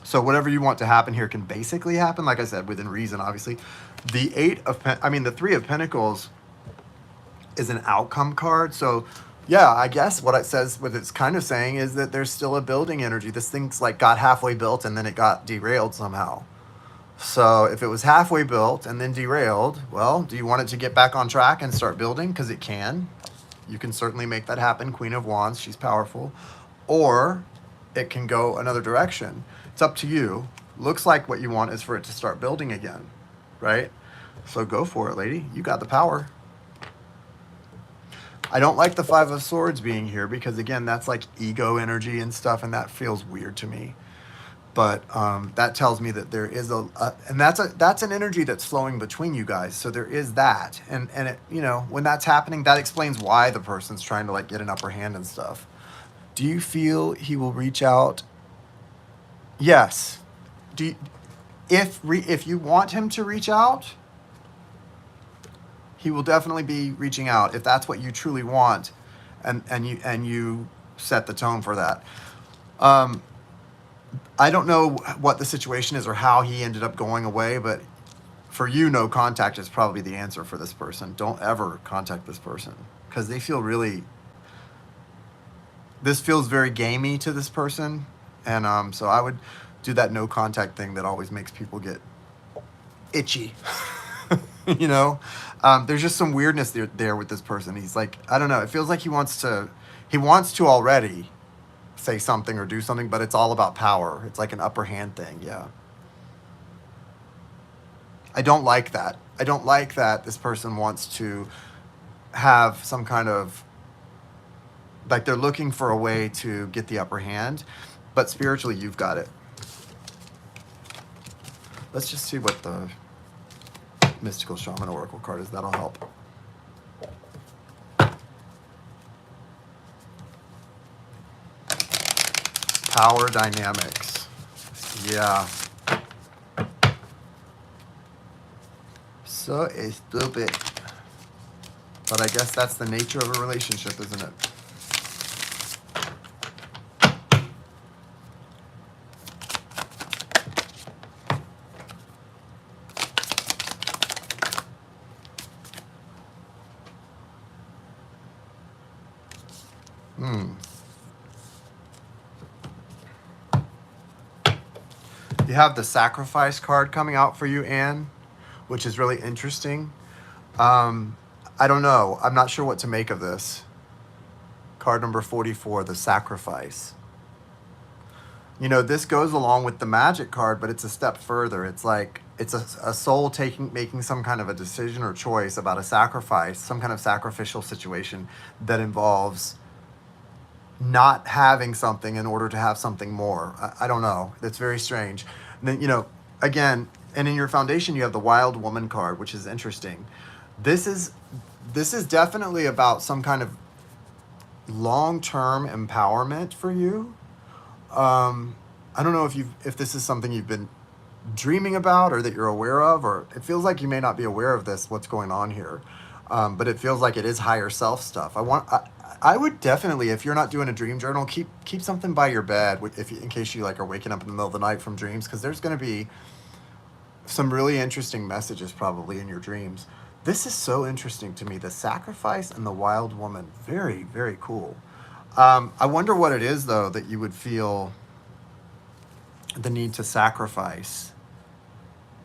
So whatever you want to happen here can basically happen, like I said, within reason, obviously. The the Three of Pentacles is an outcome card. So yeah, I guess what it's kind of saying is that there's still a building energy. This thing's like got halfway built and then it got derailed somehow. So if it was halfway built and then derailed, well, do you want it to get back on track and start building? Because it can. You can certainly make that happen. Queen of Wands, she's powerful. Or it can go another direction. It's up to you. looks like what you want is for it to start building again, right? So go for it, lady. You got the power. I don't like the Five of Swords being here because, again, that's like ego energy and stuff, and that feels weird to me. But that tells me that there is and that's an energy that's flowing between you guys. So there is that, and it, you know, when that's happening, that explains why the person's trying to like get an upper hand and stuff. Do you feel he will reach out? Yes. Do you, if you want him to reach out, he will definitely be reaching out if that's what you truly want, and you set the tone for that. I don't know what the situation is or how he ended up going away, but for you, no contact is probably the answer for this person. Don't ever contact this person because they feel really. This feels very gamey to this person, and so I would do that no contact thing that always makes people get itchy. You know, there's just some weirdness there with this person. He's like, I don't know. It feels like he wants to already say something or do something, but it's all about power. It's like an upper hand thing. Yeah. I don't like that. I don't like that this person wants to have some kind of, like, they're looking for a way to get the upper hand, but spiritually you've got it. Let's just see what the Mystical Shaman Oracle card is. That'll help. Power dynamics. Yeah. So stupid. But I guess that's the nature of a relationship, isn't it? You have the Sacrifice card coming out for you, Anne, which is really interesting. I don't know. I'm not sure what to make of this. Card number 44, the Sacrifice. You know, this goes along with the Magic card, but it's a step further. It's like it's a soul making some kind of a decision or choice about a sacrifice, some kind of sacrificial situation that involves not having something in order to have something more. I don't know. It's very strange. And then, you know, again, and in your foundation, you have the Wild Woman card, which is interesting. This is definitely about some kind of long-term empowerment for you. I don't know if this is something you've been dreaming about or that you're aware of, or it feels like you may not be aware of this, what's going on here. But it feels like it is higher self stuff. I would definitely, if you're not doing a dream journal, keep something by your bed in case you like are waking up in the middle of the night from dreams, because there's going to be some really interesting messages probably in your dreams. This is so interesting to me. The Sacrifice and the Wild Woman. Very, very cool. I wonder what it is, though, that you would feel the need to sacrifice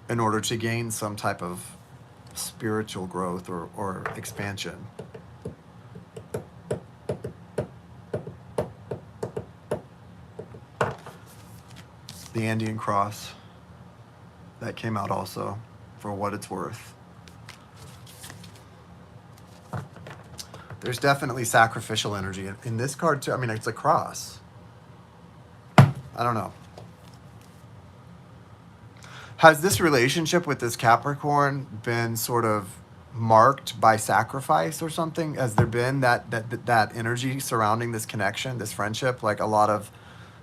in order to gain some type of spiritual growth or expansion. The Andean Cross. That came out also, for what it's worth. There's definitely sacrificial energy in this card too. I mean, it's a cross. I don't know. Has this relationship with this Capricorn been sort of marked by sacrifice or something? Has there been that energy surrounding this connection, this friendship, like a lot of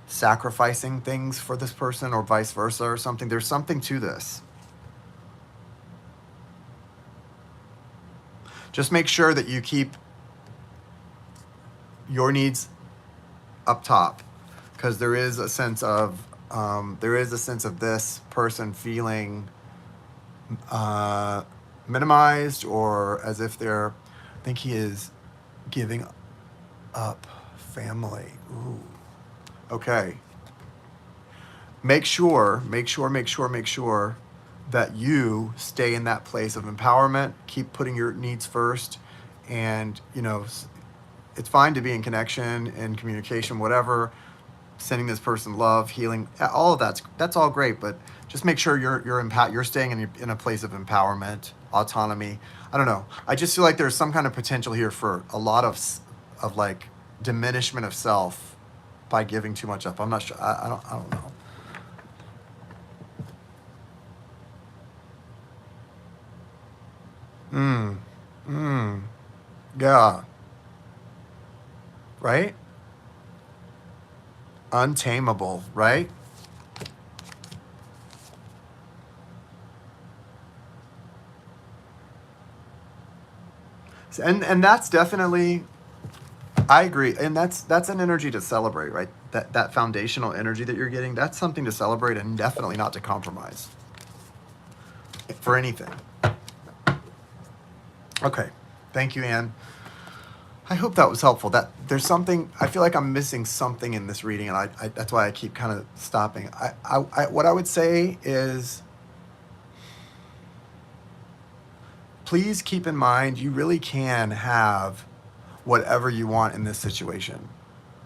sacrificing things for this person or vice versa or something? There's something to this. Just make sure that you keep your needs up top, because there is a sense of this person feeling minimized, or as if I think he is giving up family. Ooh. Okay. Make sure that you stay in that place of empowerment. Keep putting your needs first, and you know, it's fine to be in connection and communication, whatever, sending this person love, healing, all of that's all great, but just make sure you're staying in a place of empowerment, autonomy. I don't know. I just feel like there's some kind of potential here for a lot of like diminishment of self by giving too much up. I'm not sure. I don't know. Yeah. Right? Untamable, right? And that's definitely, I agree. And that's an energy to celebrate, right? That foundational energy that you're getting, that's something to celebrate and definitely not to compromise for anything. Okay. Thank you, Anne. I hope that was helpful. That there's something, I feel like I'm missing something in this reading, and I that's why I keep kind of stopping. What I would say is, please keep in mind you really can have whatever you want in this situation.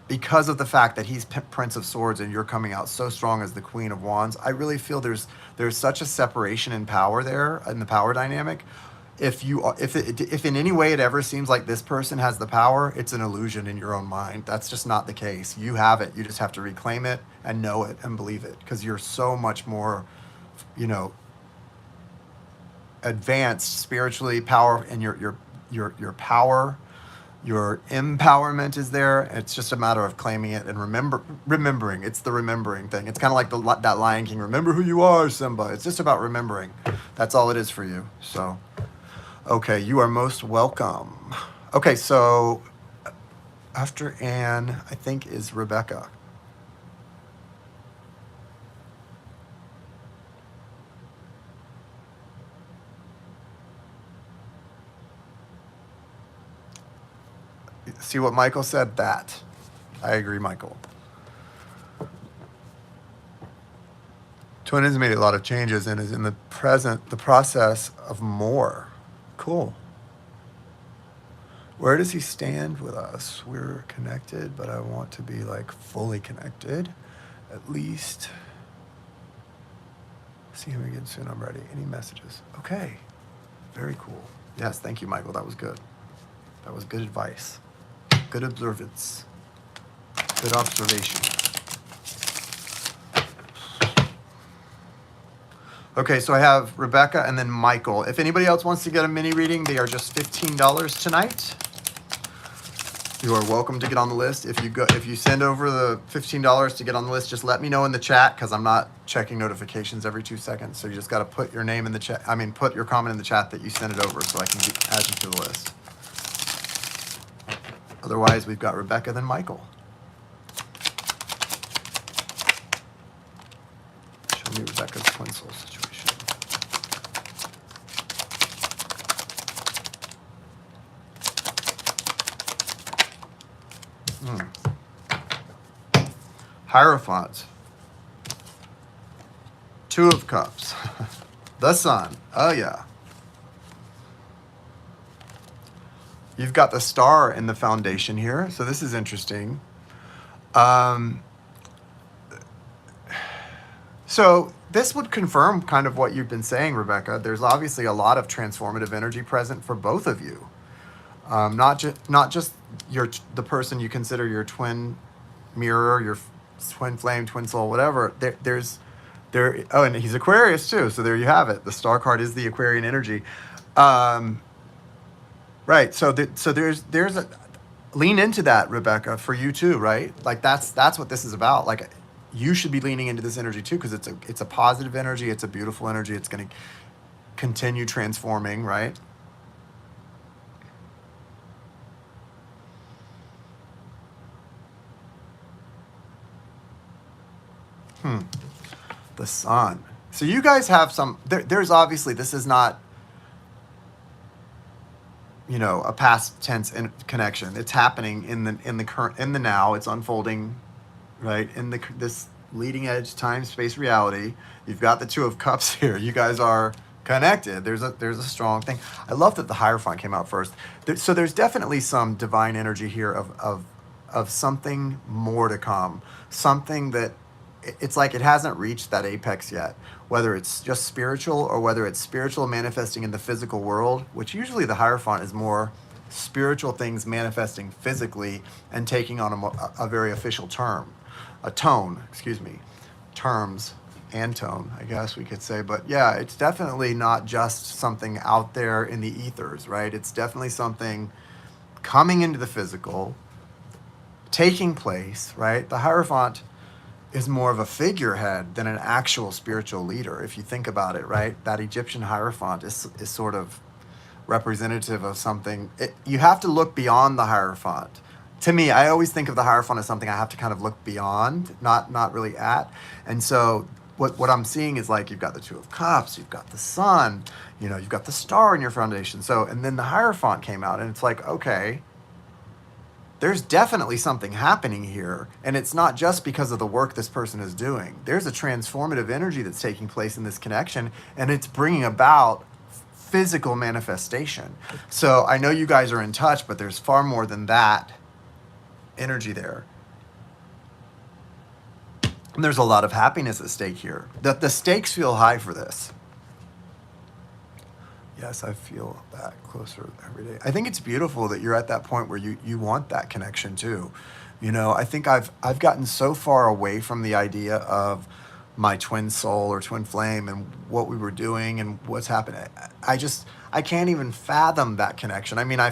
Because of the fact that he's Prince of Swords and you're coming out so strong as the Queen of Wands, I really feel there's such a separation in power there, in the power dynamic. If in any way it ever seems like this person has the power, it's an illusion in your own mind. That's just not the case. You have it. You just have to reclaim it and know it and believe it, because you're so much more, you know, advanced spiritually, power, and your power, your empowerment is there. It's just a matter of claiming it and remembering. It's the remembering thing. It's kind of like that Lion King. Remember who you are, Simba. It's just about remembering. That's all it is for you. So, okay, you are most welcome. Okay, so after Anne, I think is Rebecca. See what Michael said? That. I agree, Michael. Twin has made a lot of changes and is in the process of more. Cool. Where does he stand with us? We're connected, but I want to be like fully connected. At least. See him again soon. I'm ready. Any messages? Okay. Very cool. Yes, thank you, Michael. That was good. That was good advice. Good observance. Good observation. Okay, so I have Rebecca and then Michael. If anybody else wants to get a mini reading, they are just $15 tonight. You are welcome to get on the list. If you send over the $15 to get on the list, just let me know in the chat, because I'm not checking notifications every 2 seconds. So you just got to put your name in the chat. Put your comment in the chat that you sent it over so I can add you to the list. Otherwise, we've got Rebecca, then Michael. Show me Rebecca's twin soul situation. Hierophant. Two of Cups. The Sun. Oh, yeah. You've got the Star in the foundation here, so this is interesting. So this would confirm kind of what you've been saying, Rebecca. There's obviously a lot of transformative energy present for both of you. Not just the person you consider your twin mirror, your twin flame, twin soul, whatever. Oh, and he's Aquarius too, so there you have it. The Star card is the Aquarian energy. Right. So there's a lean into that, Rebecca, for you too, right? Like that's what this is about. Like you should be leaning into this energy too, because it's a positive energy, it's a beautiful energy, it's going to continue transforming, right? The Sun. So you guys have some. There's obviously, this is not, a past tense connection. It's happening in the current, in the now. It's unfolding, right, in this leading edge time space reality. You've got the Two of Cups here. You guys are connected. There's a strong thing. I love that the Hierophant came out first. So there's definitely some divine energy here of of something more to come, something that it's like it hasn't reached that apex yet, whether it's just spiritual or whether it's spiritual manifesting in the physical world, which usually the Hierophant is more spiritual things manifesting physically and taking on a very official terms and tone, I guess we could say. But yeah, it's definitely not just something out there in the ethers, right? It's definitely something coming into the physical, taking place, right? The Hierophant is more of a figurehead than an actual spiritual leader, if you think about it, right? That Egyptian Hierophant is sort of representative of something. You have to look beyond the Hierophant. To me, I always think of the Hierophant as something I have to kind of look beyond, not really at. And so what I'm seeing is like you've got the Two of Cups, you've got the Sun, you've got the star in your foundation. So, and then the Hierophant came out, and it's like, okay, there's definitely something happening here. And it's not just because of the work this person is doing. There's a transformative energy that's taking place in this connection, and it's bringing about physical manifestation. So I know you guys are in touch, but there's far more than that energy there. And there's a lot of happiness at stake here. The stakes feel high for this. Yes, I feel that closer every day. I think it's beautiful that you're at that point where you want that connection too. I think I've gotten so far away from the idea of my twin soul or twin flame and what we were doing and what's happening. I can't even fathom that connection. I mean, I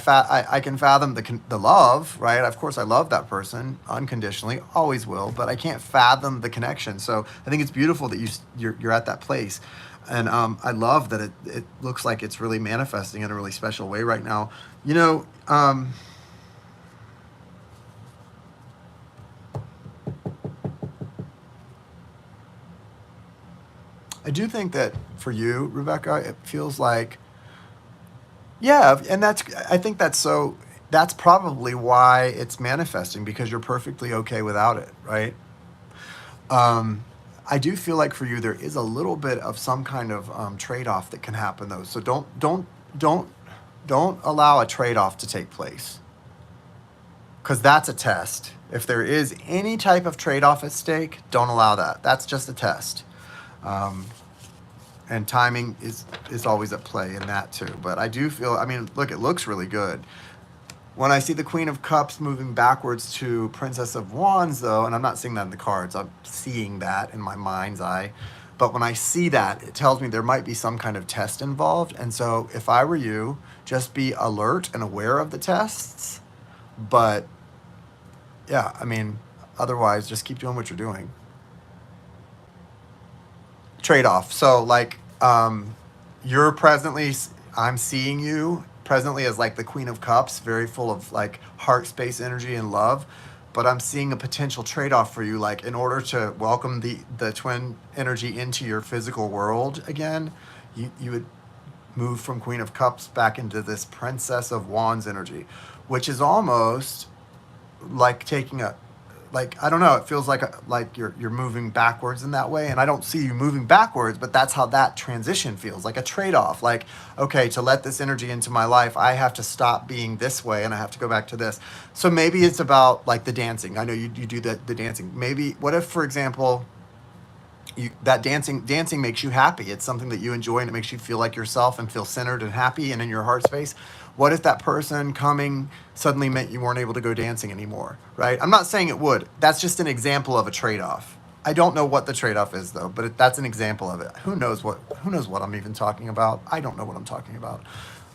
can fathom the love, right? Of course, I love that person unconditionally, always will, but I can't fathom the connection. So I think it's beautiful that you're at that place. And I love that it looks like it's really manifesting in a really special way right now. I do think that for you, Rebecca, it feels like, yeah, and I think that's probably why it's manifesting, because you're perfectly okay without it, right? I do feel like for you, there is a little bit of some kind of trade-off that can happen though. So don't allow a trade-off to take place, because that's a test. If there is any type of trade-off at stake, don't allow that. That's just a test. And timing is always at play in that too. But I do feel, look, it looks really good. When I see the Queen of Cups moving backwards to Princess of Wands though, and I'm not seeing that in the cards, I'm seeing that in my mind's eye. But when I see that, it tells me there might be some kind of test involved. And so if I were you, just be alert and aware of the tests. But yeah, otherwise just keep doing what you're doing. Trade-off. So like you're presently, I'm seeing you presently as like the Queen of Cups, very full of like heart space energy and love, but I'm seeing a potential trade-off for you, like in order to welcome the twin energy into your physical world again, you would move from Queen of Cups back into this Princess of Wands energy, which is almost like taking I don't know, it feels like you're moving backwards in that way. And I don't see you moving backwards, but that's how that transition feels, like a trade-off. Like, okay, to let this energy into my life, I have to stop being this way and I have to go back to this. So maybe it's about like the dancing. I know you do the dancing. Maybe, what if, for example, that dancing makes you happy. It's something that you enjoy and it makes you feel like yourself and feel centered and happy and in your heart space. What if that person coming suddenly meant you weren't able to go dancing anymore, right? I'm not saying it would. That's just an example of a trade-off. I don't know what the trade-off is though, but that's an example of it. Who knows what I'm even talking about? I don't know what I'm talking about.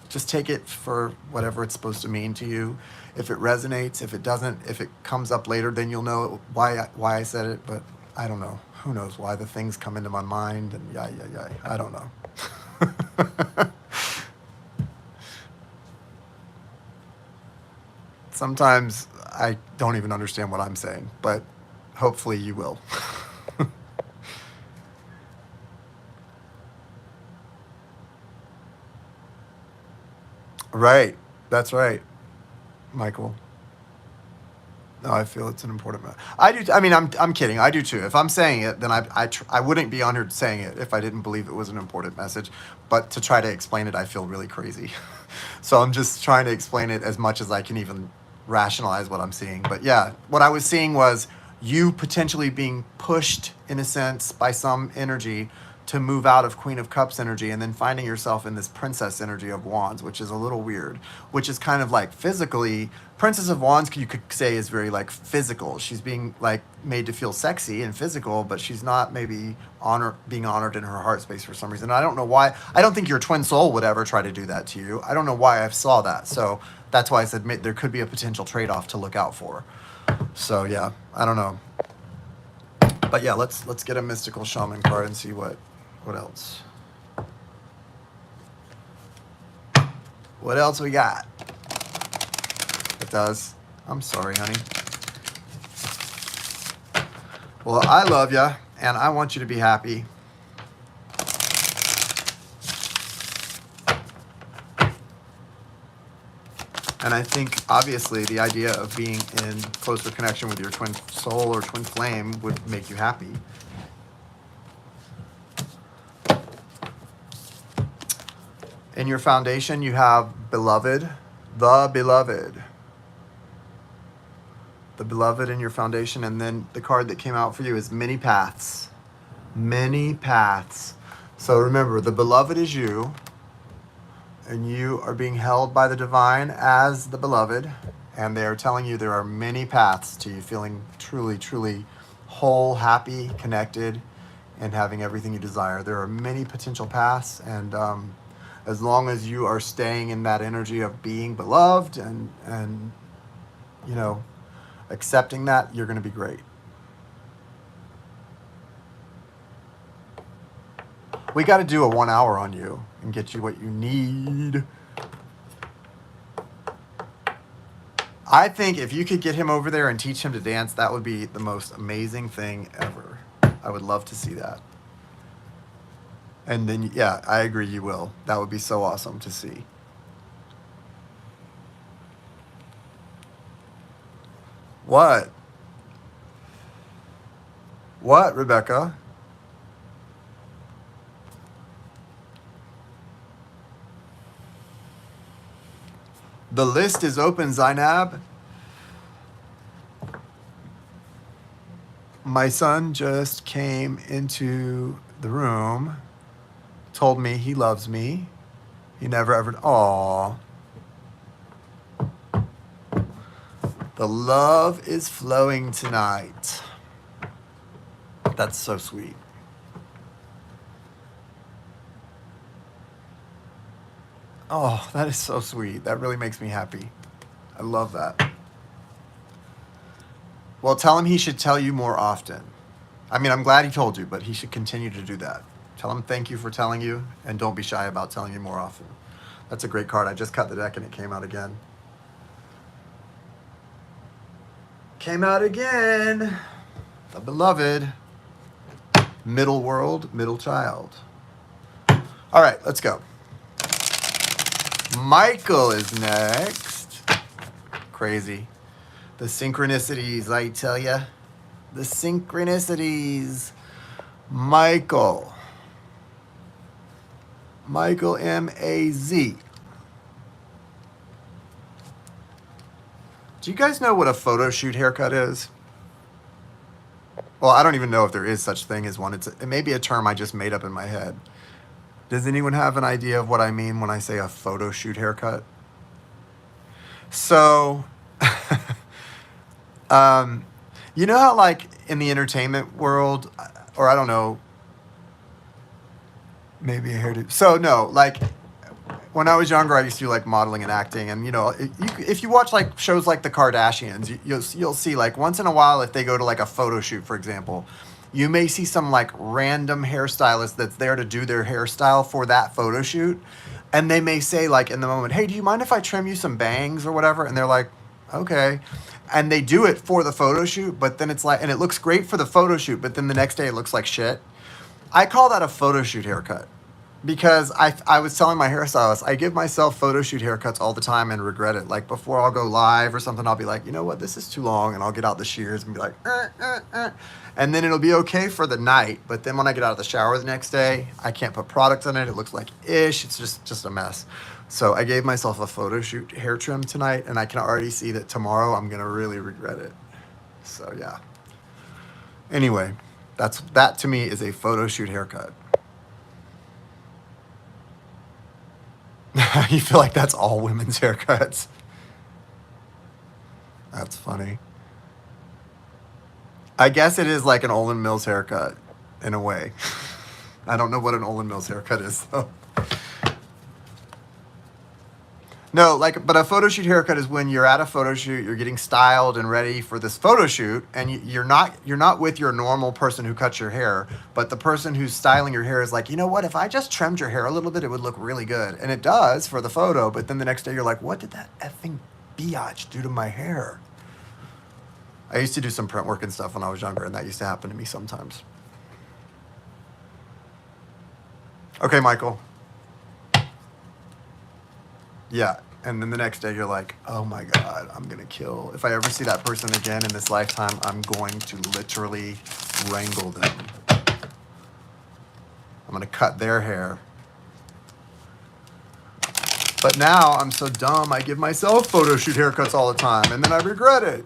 Just take it for whatever it's supposed to mean to you. If it resonates, if it doesn't, if it comes up later, then you'll know why I said it, but I don't know. Who knows why the things come into my mind and yeah. I don't know. Sometimes I don't even understand what I'm saying, but hopefully you will. Right. That's right, Michael. No, I feel it's an important matter. I do. I'm kidding. I do too. If I'm saying it, then I wouldn't be on here saying it if I didn't believe it was an important message. But to try to explain it, I feel really crazy. So I'm just trying to explain it as much as I can even rationalize what I'm seeing. But yeah, what I was seeing was you potentially being pushed in a sense by some energy to move out of Queen of Cups energy and then finding yourself in this Princess energy of Wands, which is a little weird, which is kind of like physically, Princess of Wands, you could say, is very like physical. She's being like made to feel sexy and physical, but she's not maybe being honored in her heart space for some reason. I don't know why. I don't think your twin soul would ever try to do that to you. I don't know why I saw that. So that's why I said there could be a potential trade-off to look out for. So yeah, I don't know. But yeah, let's get a mystical shaman card and see what else. What else we got? It does. I'm sorry, honey. Well, I love you, and I want you to be happy. And I think, obviously, the idea of being in closer connection with your twin soul or twin flame would make you happy. In your foundation, you have beloved, the beloved. The beloved in your foundation. And then the card that came out for you is many paths. Many paths. So remember, the beloved is you. And you are being held by the divine as the beloved. And they are telling you there are many paths to you feeling truly, truly whole, happy, connected, and having everything you desire. There are many potential paths. And as long as you are staying in that energy of being beloved and you know, accepting that, you're going to be great. We got to do a 1 hour on you and get you what you need. I think if you could get him over there and teach him to dance, that would be the most amazing thing ever. I would love to see that. And then, yeah, I agree, you will. That would be so awesome to see. What? What, Rebecca? The list is open, Zainab. My son just came into the room, told me he loves me. He never ever, aww. The love is flowing tonight. That's so sweet. Oh, that is so sweet. That really makes me happy. I love that. Well, tell him he should tell you more often. I mean, I'm glad he told you, but he should continue to do that. Tell him thank you for telling you, and don't be shy about telling you more often. That's a great card. I just cut the deck and it came out again. Came out again. The beloved. Middle world, middle child. All right, let's go. Michael is next. Crazy. The synchronicities, I tell ya. The synchronicities. Michael. Michael M-A-Z. Do you guys know what a photo shoot haircut is? Well, I don't even know if there is such thing as one. It may be a term I just made up in my head. Does anyone have an idea of what I mean when I say a photo shoot haircut? So, you know how like in the entertainment world, or I don't know, maybe a hairdo. So no, like when I was younger, I used to do like modeling and acting, and you know, if you watch like shows like the Kardashians, you'll see like once in a while if they go to like a photo shoot, for example, you may see some like random hairstylist that's there to do their hairstyle for that photo shoot, and they may say like in the moment, "Hey, do you mind if I trim you some bangs or whatever?" And they're like, "Okay." And they do it for the photo shoot, but then it's like, and it looks great for the photo shoot, but then the next day it looks like shit. I call that a photo shoot haircut. because I was telling my hairstylist, I give myself photo shoot haircuts all the time and regret it. Like before I'll go live or something, I'll be like, you know what, this is too long, and I'll get out the shears and be like, and then it'll be okay for the night. But then when I get out of the shower the next day, I can't put product on it. It looks like ish. It's just a mess. So I gave myself a photo shoot hair trim tonight, and I can already see that tomorrow I'm gonna really regret it. So yeah. Anyway, that to me is a photo shoot haircut. You feel like that's all women's haircuts? That's funny. I guess it is like an Olin Mills haircut in a way. I don't know what an Olin Mills haircut is though. No, like, but a photo shoot haircut is when you're at a photo shoot, you're getting styled and ready for this photo shoot, and you're not with your normal person who cuts your hair, but the person who's styling your hair is like, you know what? If I just trimmed your hair a little bit, it would look really good, and it does for the photo. But then the next day, you're like, what did that effing biatch do to my hair? I used to do some print work and stuff when I was younger, and that used to happen to me sometimes. Okay, Michael. Yeah. And then the next day you're like, oh my God, I'm going to kill. If I ever see that person again in this lifetime, I'm going to literally wrangle them. I'm going to cut their hair. But now I'm so dumb, I give myself photo shoot haircuts all the time, and then I regret it.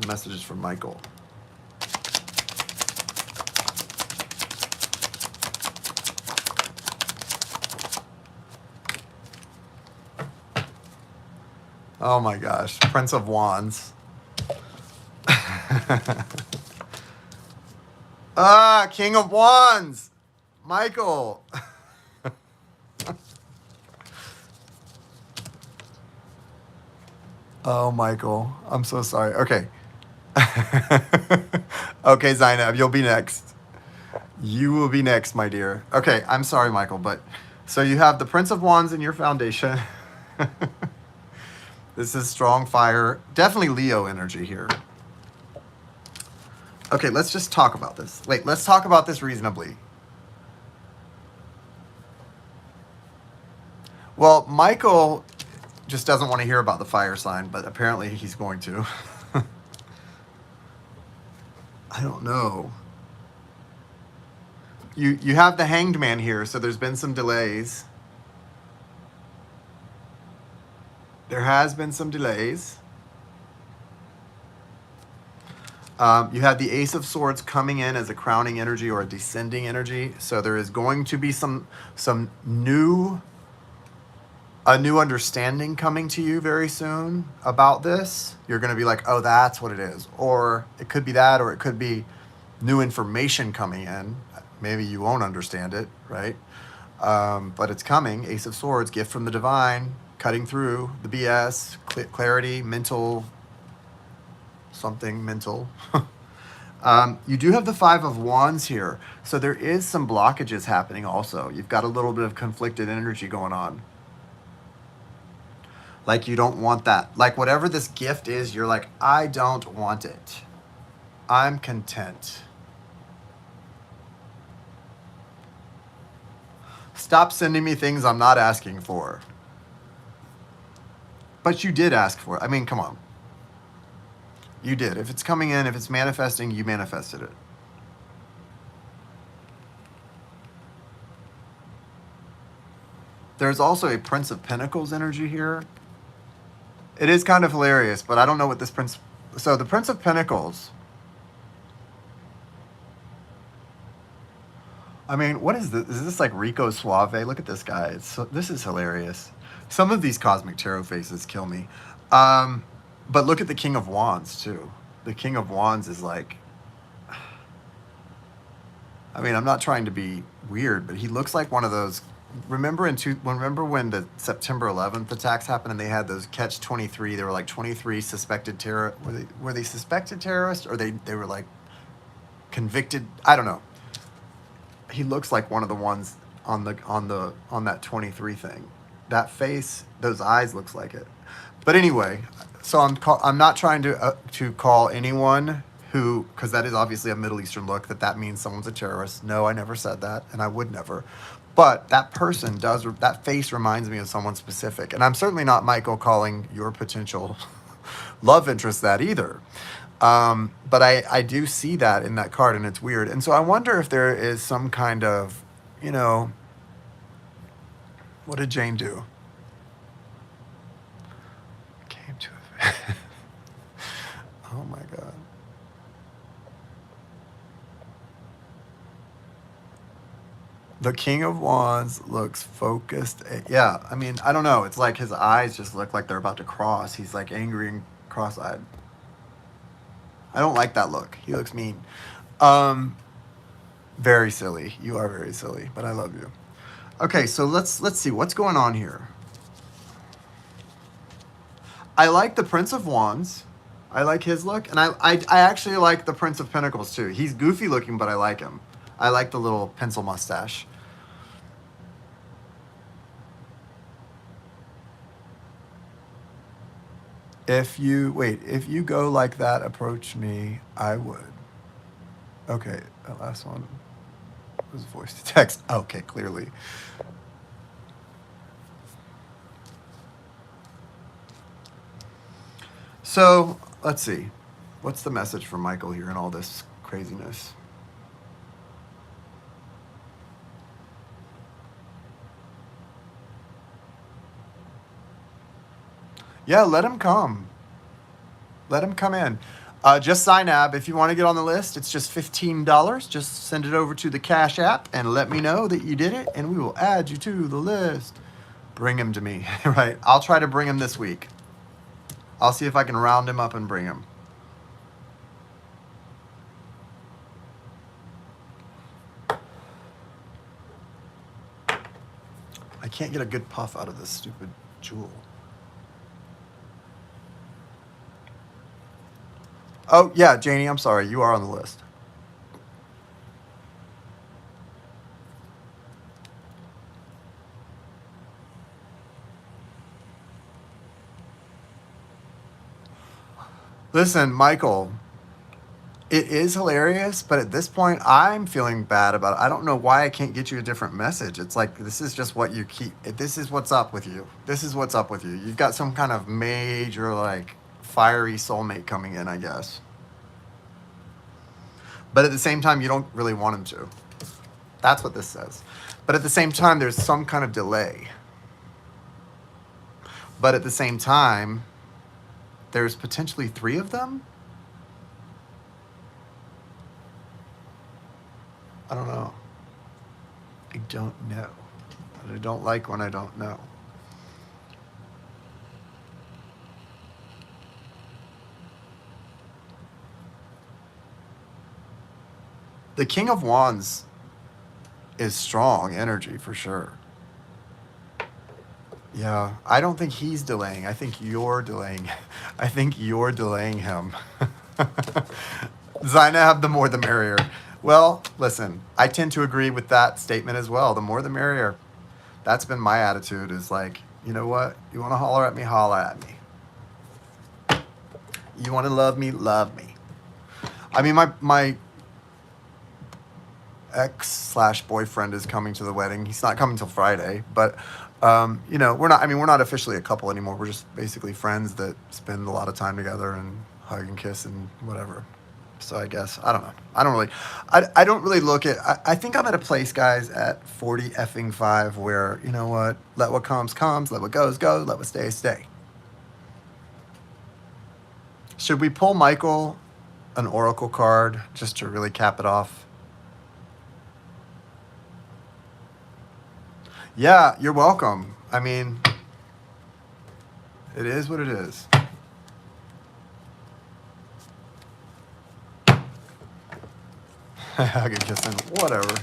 Messages from Michael. Oh my gosh, Prince of Wands. King of Wands, Michael. Oh, Michael, I'm so sorry. Okay. Okay, Zainab, you'll be next. You will be next, my dear. Okay, I'm sorry, Michael, but so you have the Prince of Wands in your foundation. This is strong fire. Definitely Leo energy here. Okay, let's just talk about this. Wait, let's talk about this reasonably. Well, Michael just doesn't want to hear about the fire sign, but apparently he's going to. I don't know. You have the Hanged Man here, so there's been some delays. There has been some delays. You have the Ace of Swords coming in as a crowning energy or a descending energy. So there is going to be a new understanding coming to you very soon about this. You're going to be like, oh, that's what it is. Or it could be that, or it could be new information coming in. Maybe you won't understand it, right? But it's coming. Ace of Swords, gift from the divine, cutting through the BS, clarity, mental, something mental. You do have the Five of Wands here. So there is some blockages happening also. You've got a little bit of conflicted energy going on. Like you don't want that. Like whatever this gift is, you're like, I don't want it. I'm content. Stop sending me things I'm not asking for. But you did ask for it. I mean, come on. You did. If it's coming in, if it's manifesting, you manifested it. There's also a Prince of Pentacles energy here. It is kind of hilarious, but I don't know what this Prince... So the Prince of Pentacles... I mean, what is this? Is this like Rico Suave? Look at this guy. This is hilarious. Some of these Cosmic Tarot faces kill me. But look at the King of Wands, too. The King of Wands is like... I mean, I'm not trying to be weird, but he looks like one of those... Remember when the September 11th attacks happened and they had those Catch-23? There were like 23 suspected terrorists. Were they suspected terrorists, or they were like convicted? I don't know. He looks like one of the ones on that 23 thing. That face, those eyes looks like it. But anyway, so I'm not trying to call anyone who, because that is obviously a Middle Eastern look, that means someone's a terrorist. No, I never said that, and I would never. But that person does, that face reminds me of someone specific. And I'm certainly not, Michael, calling your potential love interest that either. But I do see that in that card, and it's weird. And so I wonder if there is some kind of, what did Jane do? Came to it. Oh my God. The King of Wands looks focused. Yeah, I mean, I don't know. It's like his eyes just look like they're about to cross. He's like angry and cross-eyed. I don't like that look. He looks mean. Very silly. You are very silly, but I love you. Okay, so let's see what's going on here. I like the Prince of Wands. I like his look, and I actually like the Prince of Pentacles too. He's goofy looking, but I like him. I like the little pencil mustache. If you go like that, approach me, I would. Okay, that last one was voice to text. Okay, clearly. So, let's see. What's the message for Michael here in all this craziness? Yeah, let him come. Let him come in. Just sign up. If you want to get on the list, it's just $15. Just send it over to the Cash App and let me know that you did it, and we will add you to the list. Bring him to me, right? I'll try to bring him this week. I'll see if I can round him up and bring him. I can't get a good puff out of this stupid jewel. Oh, yeah, Janie, I'm sorry. You are on the list. Listen, Michael, it is hilarious, but at this point, I'm feeling bad about it. I don't know why I can't get you a different message. It's like, this is just what you keep. This is what's up with you. This is what's up with you. You've got some kind of major, like, fiery soulmate coming in, I guess. But at the same time, you don't really want him to. That's what this says. But at the same time, there's some kind of delay. But at the same time, there's potentially 3 of them? I don't know. I don't know. I don't like when I don't know. The King of Wands is strong energy for sure. Yeah, I don't think he's delaying. I think you're delaying. I think you're delaying him. Zainab, the more the merrier. Well, listen, I tend to agree with that statement as well. The more the merrier. That's been my attitude, is like, you know what? You want to holler at me, holler at me. You want to love me, love me. I mean, my ex/boyfriend is coming to the wedding. He's not coming till Friday, but we're not officially a couple anymore. We're just basically friends that spend a lot of time together and hug and kiss and whatever. So I guess, I don't know. I don't really look at, I think I'm at a place, guys, at 40-5 where, you know what, let what comes, let what goes, let what stays, stay. Should we pull Michael an oracle card just to really cap it off? Yeah, you're welcome. I mean, it is what it is. Hug and kiss and whatever.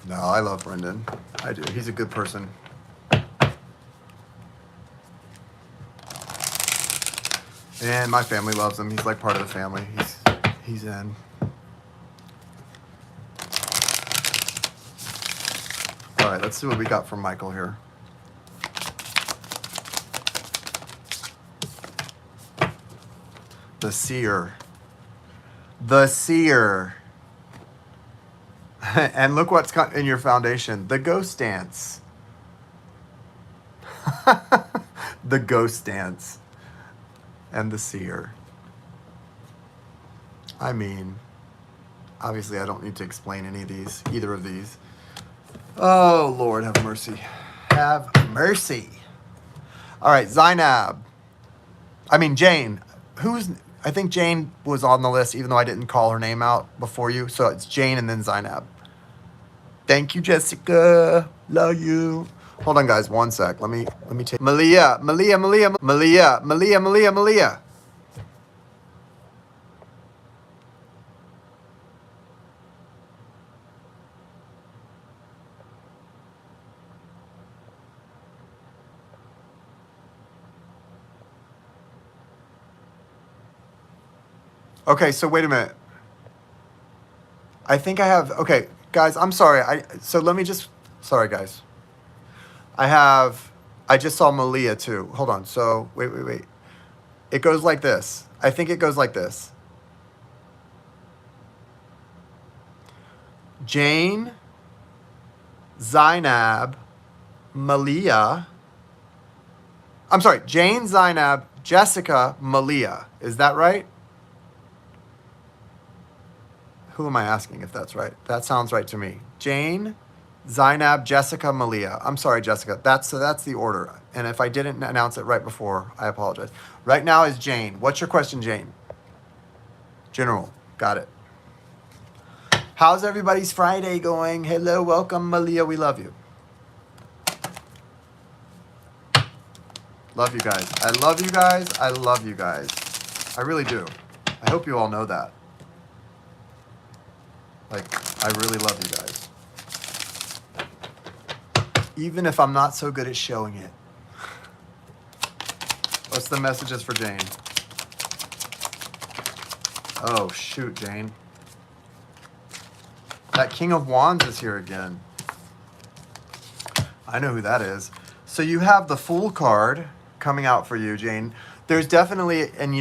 No, I love Brendan. I do. He's a good person. And my family loves him. He's like part of the family. He's in. All right, let's see what we got from Michael here. The Seer. The Seer. And look what's in your foundation. The Ghost Dance. The Ghost Dance. And the Seer. I mean, obviously I don't need to explain either of these. Oh, Lord, have mercy. Have mercy. All right, Zainab. Jane. I think Jane was on the list, even though I didn't call her name out before you. So it's Jane and then Zainab. Thank you, Jessica. Love you. Hold on, guys. One sec. Let me take Malia. Okay, so wait a minute. I think I have, okay, guys, I'm sorry. Sorry, guys. I just saw Malia too. Hold on. So, wait. It goes like this. I think it goes like this. Jane, Zainab, Malia. I'm sorry, Jane, Zainab, Jessica, Malia. Is that right? Who am I asking if that's right? That sounds right to me. Jane, Zainab, Jessica, Malia. I'm sorry, Jessica. That's the order. And if I didn't announce it right before, I apologize. Right now is Jane. What's your question, Jane? General. Got it. How's everybody's Friday going? Hello, welcome, Malia. We love you. Love you guys. I love you guys. I love you guys. I really do. I hope you all know that. Like, I really love you guys. Even if I'm not so good at showing it. What's the messages for Jane? Oh, shoot, Jane. That King of Wands is here again. I know who that is. So you have the Fool card coming out for you, Jane. There's definitely, and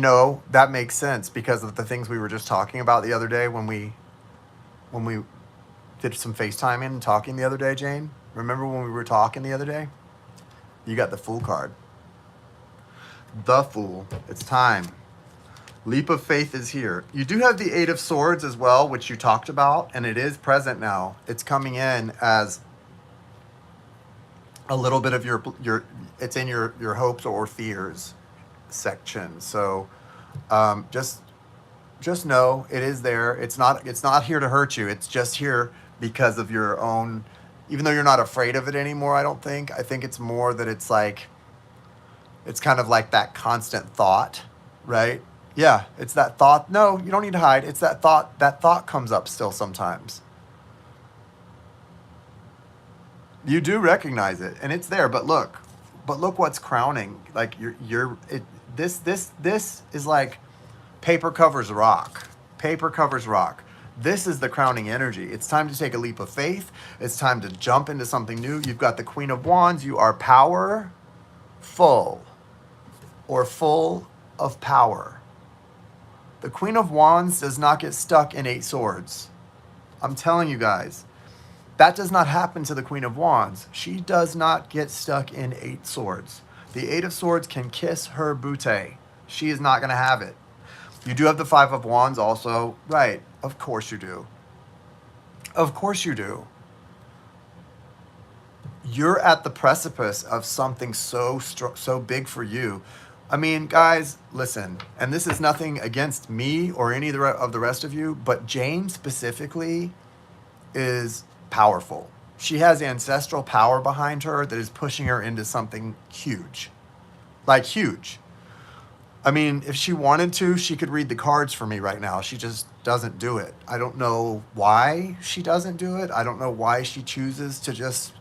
that makes sense because of the things we were just talking about the other day when we did some FaceTiming and talking the other day, Jane. Remember when we were talking the other day? You got the Fool card. The Fool. It's time. Leap of faith is here. You do have the Eight of Swords as well, which you talked about, and it is present now. It's coming in as a little bit of it's in your hopes or fears section. So just know it is there. It's not here to hurt you. It's just here because of your own, even though you're not afraid of it anymore, I don't think. I think it's more that it's kind of like that constant thought, right? Yeah, it's that thought. No, you don't need to hide. It's that thought. That thought comes up still sometimes. You do recognize it, and it's there. But look what's crowning. Like this is like paper covers rock. Paper covers rock. This is the crowning energy. It's time to take a leap of faith. It's time to jump into something new. You've got the Queen of Wands. You are powerful, or full of power. The Queen of Wands does not get stuck in 8 swords. I'm telling you guys, that does not happen to the Queen of Wands. She does not get stuck in 8 swords. The 8 of Swords can kiss her booty. She is not going to have it. You do have the 5 of Wands also. Right. Of course you do. Of course you do. You're at the precipice of something so big for you. I mean, guys, listen, and this is nothing against me or any of the rest of you, but Jane specifically is powerful. She has ancestral power behind her that is pushing her into something huge. Like huge. I mean, if she wanted to, she could read the cards for me right now. She just doesn't do it. I don't know why she doesn't do it. I don't know why she chooses to just...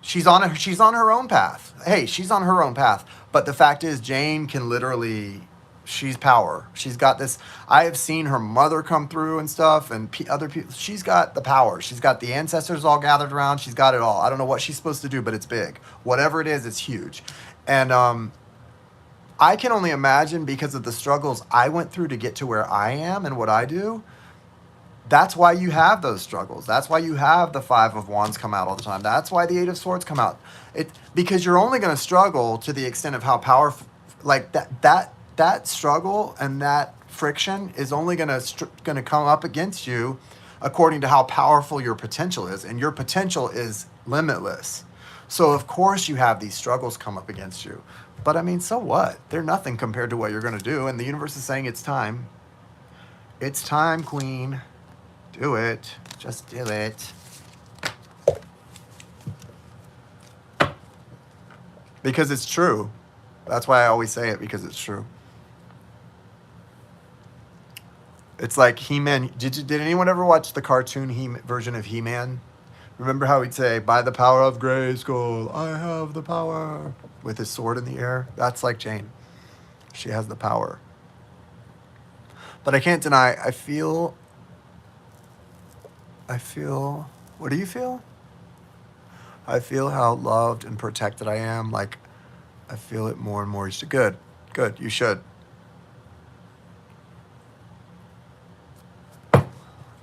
She's on her own path. Hey, she's on her own path. But the fact is, Jane can literally she's power. She's got this. I have seen her mother come through and stuff, and other people. She's got the power. She's got the ancestors all gathered around. She's got it all. I don't know what she's supposed to do, but it's big. Whatever it is, it's huge. And I can only imagine, because of the struggles I went through to get to where I am and what I do. That's why you have those struggles. That's why you have the Five of Wands come out all the time. That's why the Eight of Swords come out. Because you're only going to struggle to the extent of how powerful, like that struggle and that friction is only going to come up against you according to how powerful your potential is, and your potential is limitless. So of course you have these struggles come up against you. But I mean, so what? They're nothing compared to what you're going to do, and the universe is saying it's time. It's time, Queen. Do it. Just do it. Because it's true. That's why I always say it, because it's true. It's like He-Man. Did anyone ever watch the cartoon version of He-Man? Remember how he'd say, "By the power of Grayskull, I have the power," with his sword in the air? That's like Jane. She has the power. But I can't deny, I feel, what do you feel? I feel how loved and protected I am. Like, I feel it more and more each day. Good, you should.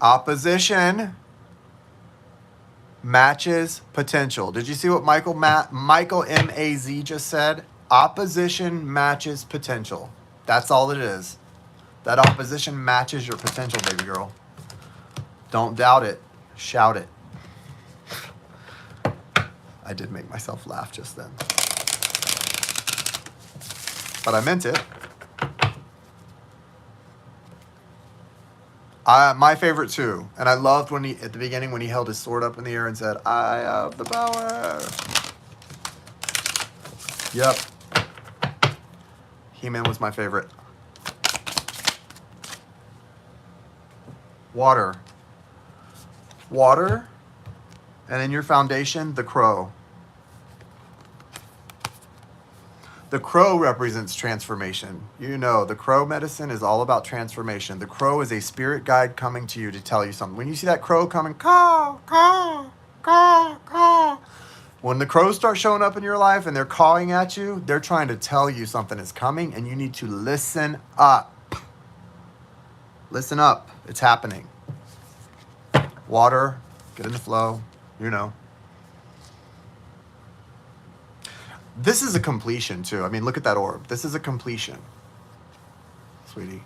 Opposition matches potential. Did you see what Michael M-A-Z just said? Opposition matches potential. That's all it is. That opposition matches your potential, baby girl. Don't doubt it. Shout it. I did make myself laugh just then. But I meant it. My favorite too. And I loved when at the beginning, when he held his sword up in the air and said, "I have the power." Yep. He-Man was my favorite. Water. And then your foundation, the crow. The crow represents transformation. You know, the crow medicine is all about transformation. The crow is a spirit guide coming to you to tell you something. When you see that crow coming, caw, caw, caw, caw. When the crows start showing up in your life and they're cawing at you, they're trying to tell you something is coming, and you need to listen up. Listen up. It's happening. Water, get in the flow, you know. This is a completion, too. I mean, look at that orb. This is a completion, sweetie.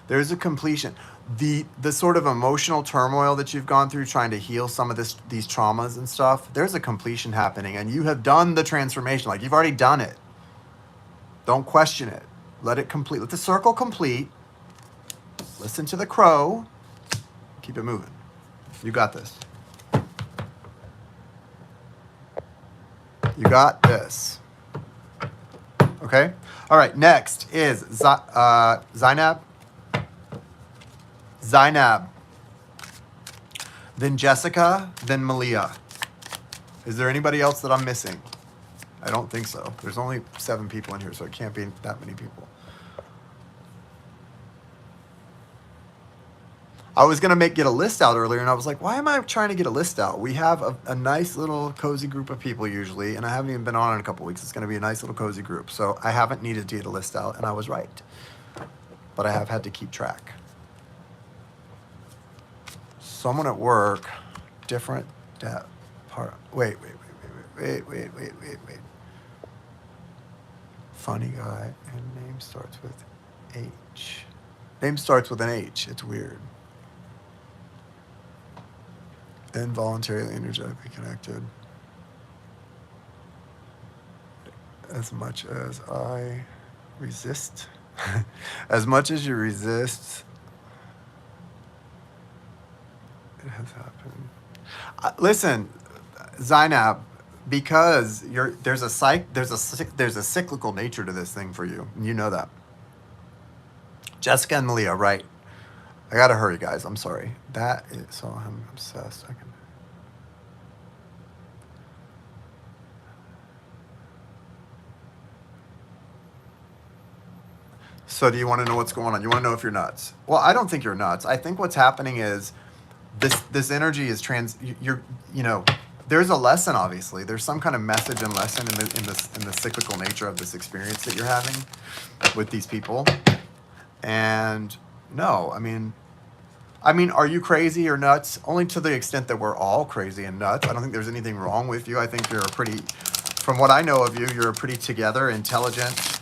There's a completion. The sort of emotional turmoil that you've gone through trying to heal some of these traumas and stuff, there's a completion happening, and you have done the transformation. Like, you've already done it. Don't question it. Let it complete. Let the circle complete. Listen to the crow. Keep it moving. You got this. You got this. Okay? All right, next is Zainab. Then Jessica, then Malia. Is there anybody else that I'm missing? I don't think so. There's only 7 people in here, so it can't be that many people. I was going to get a list out earlier, and I was like, why am I trying to get a list out? We have a nice little cozy group of people usually, and I haven't even been on in a couple weeks. It's going to be a nice little cozy group. So I haven't needed to get a list out, and I was right. But I have had to keep track. Someone at work, different part. Wait. Funny guy, and name starts with H. Name starts with an H. It's weird. Involuntarily energetically connected. As much as I resist, as much as you resist, it has happened. Listen, Zainab, because there's a cyclical nature to this thing for you. You know that. Jessica and Malia, right? I gotta hurry, guys. I'm sorry. So I'm obsessed. So do you want to know what's going on? You want to know if you're nuts? Well, I don't think you're nuts. I think what's happening is this energy is you're you know, there's a lesson. Obviously there's some kind of message and lesson in the cyclical nature of this experience that you're having with these people. And no, I mean, are you crazy or nuts? Only to the extent that we're all crazy and nuts. I don't think there's anything wrong with you. I think you're a pretty, from what I know of you, you're a pretty together, intelligent,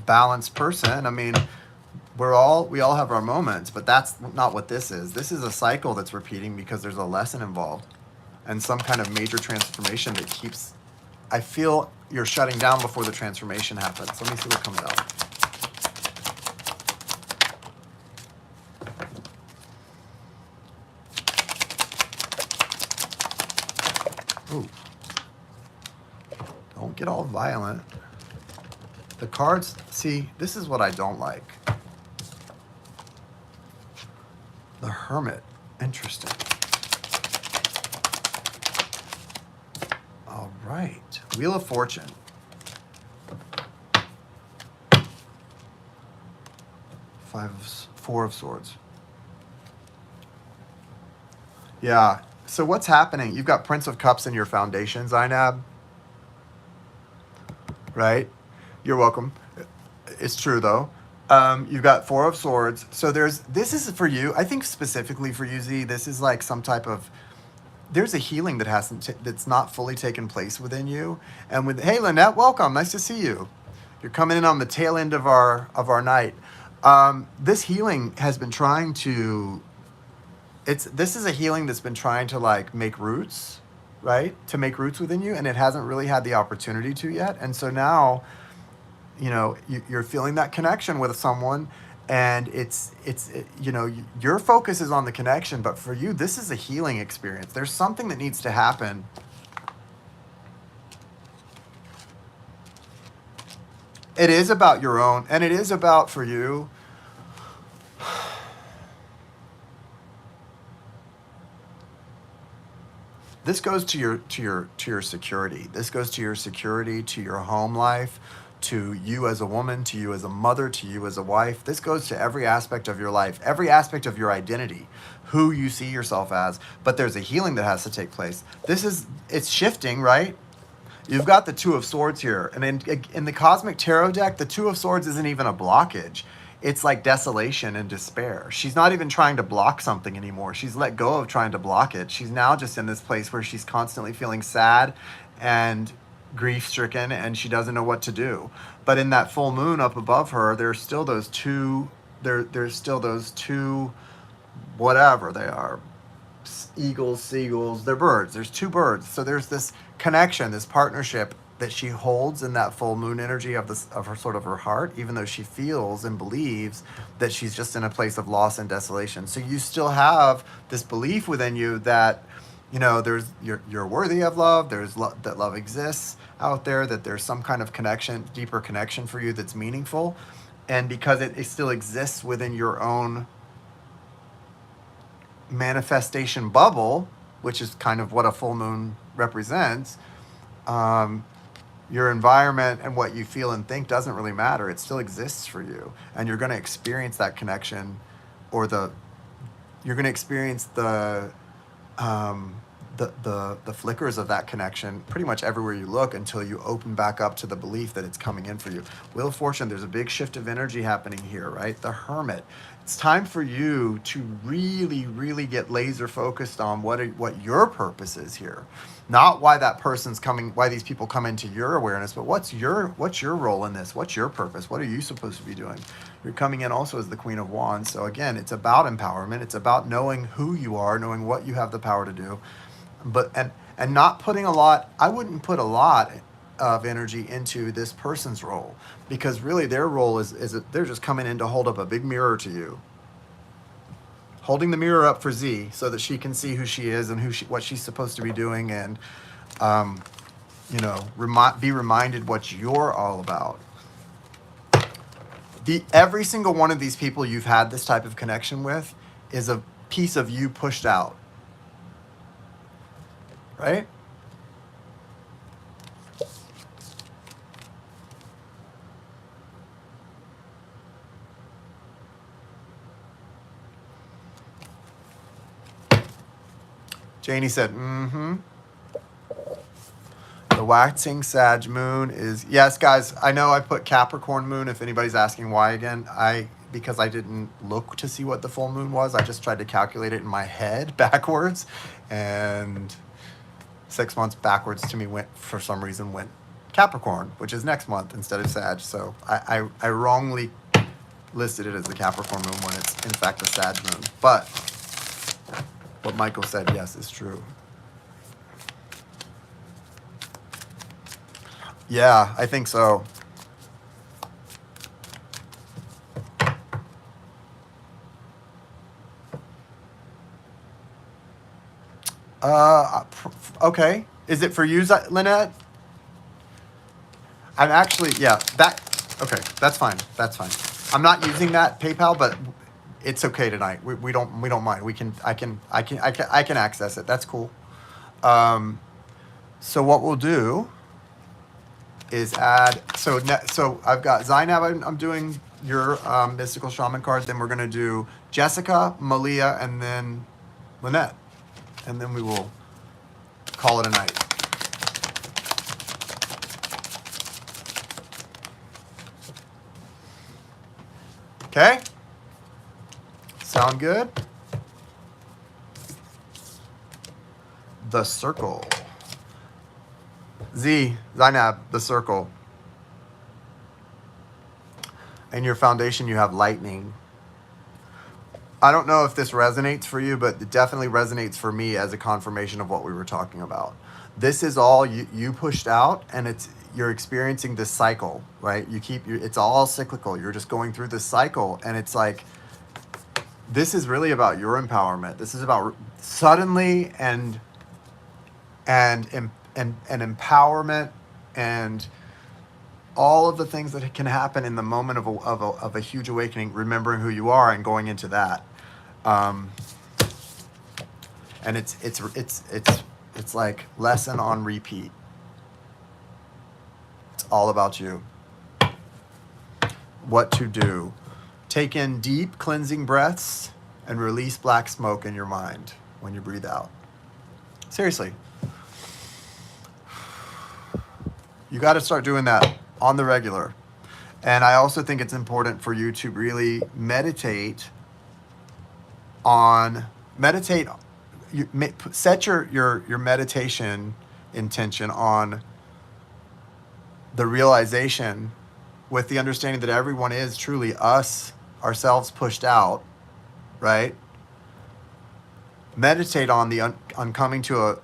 balanced person. I mean, we all have our moments, but that's not what this is. This is a cycle that's repeating because there's a lesson involved and some kind of major transformation that keeps. I feel you're shutting down before the transformation happens. Let me see what comes out. Ooh. Don't get all violent. The cards, see, this is what I don't like. The Hermit. Interesting. All right. Wheel of Fortune. Four of Swords. Yeah. So what's happening? You've got Prince of Cups in your foundation, Zainab. Right? You're welcome. It's true though. You've got Four of Swords. So this is for you. I think specifically for you, Z, this is like some type of, there's a healing that's not fully taken place within you. And hey, Lynette, welcome. Nice to see you. You're coming in on the tail end of our night. This healing has been trying to, this is a healing that's been trying to like make roots, right? To make roots within you. And it hasn't really had the opportunity to yet. And so now, you're feeling that connection with someone, and your focus is on the connection, but for you, this is a healing experience. There's something that needs to happen. It is about your own, and it is about for you. This goes to your security. This goes to your security, to your home life, to you as a woman, to you as a mother, to you as a wife. This goes to every aspect of your life, every aspect of your identity, who you see yourself as. But there's a healing that has to take place. It's shifting, right? You've got the Two of Swords here. And in the Cosmic Tarot deck, the Two of Swords isn't even a blockage. It's like desolation and despair. She's not even trying to block something anymore. She's let go of trying to block it. She's now just in this place where she's constantly feeling sad and grief-stricken, and she doesn't know what to do. But in that full moon up above her, there's still those two, whatever they are, eagles, seagulls, they're birds. There's two birds. So there's this connection, this partnership that she holds in that full moon energy of her sort of her heart, even though she feels and believes that she's just in a place of loss and desolation. So you still have this belief within you that, you're worthy of love. That love exists out there, that there's some kind of connection, deeper connection for you that's meaningful. And because it still exists within your own manifestation bubble, which is kind of what a full moon represents, your environment and what you feel and think doesn't really matter. It still exists for you, and you're going to experience that connection, or you're going to experience the flickers of that connection pretty much everywhere you look until you open back up to the belief that it's coming in for you. Wheel of Fortune, there's a big shift of energy happening here, right? The Hermit. It's time for you to really, really get laser focused on what your purpose is here. Not why why these people come into your awareness, but what's your role in this? What's your purpose? What are you supposed to be doing? You're coming in also as the Queen of Wands. So again, it's about empowerment. It's about knowing who you are, knowing what you have the power to do. But and not putting I wouldn't put a lot of energy into this person's role, because really their role is they're just coming in to hold up a big mirror to you. Holding the mirror up for Z so that she can see who she is and what she's supposed to be doing, and be reminded what you're all about. Every single one of these people you've had this type of connection with is a piece of you pushed out. Right? Janie said, mm-hmm. The waxing Sag moon is, yes, guys, I know I put Capricorn moon, if anybody's asking why again. Because I didn't look to see what the full moon was. I just tried to calculate it in my head backwards. And 6 months backwards to me for some reason, went Capricorn, which is next month instead of Sag. So I wrongly listed it as the Capricorn moon when it's in fact a Sag moon. But what Michael said, yes, is true. Yeah, I think so. Okay. Is it for you, Lynette? I'm actually, yeah, okay, that's fine. That's fine. I'm not using that PayPal, but it's okay tonight. We don't mind. I can access it. That's cool. So what we'll do is add, so I've got Zainab, I'm doing your mystical shaman cards, then we're gonna do Jessica, Malia, and then Lynette. And then we will call it a night. Okay? Sound good? The circle. Zainab, the circle. In your foundation, you have lightning. I don't know if this resonates for you, but it definitely resonates for me as a confirmation of what we were talking about. This is all you pushed out, and you're experiencing this cycle, right? It's all cyclical. You're just going through this cycle, and it's like, this is really about your empowerment. This is about suddenly and empowerment and all of the things that can happen in the moment of a huge awakening, remembering who you are and going into that. And it's like lesson on repeat. It's all about you. What to do. Take in deep cleansing breaths and release black smoke in your mind when you breathe out. Seriously. You got to start doing that on the regular. And I also think it's important for you to really set your meditation intention on the realization with the understanding that everyone is truly ourselves pushed out, right? Meditate on on coming to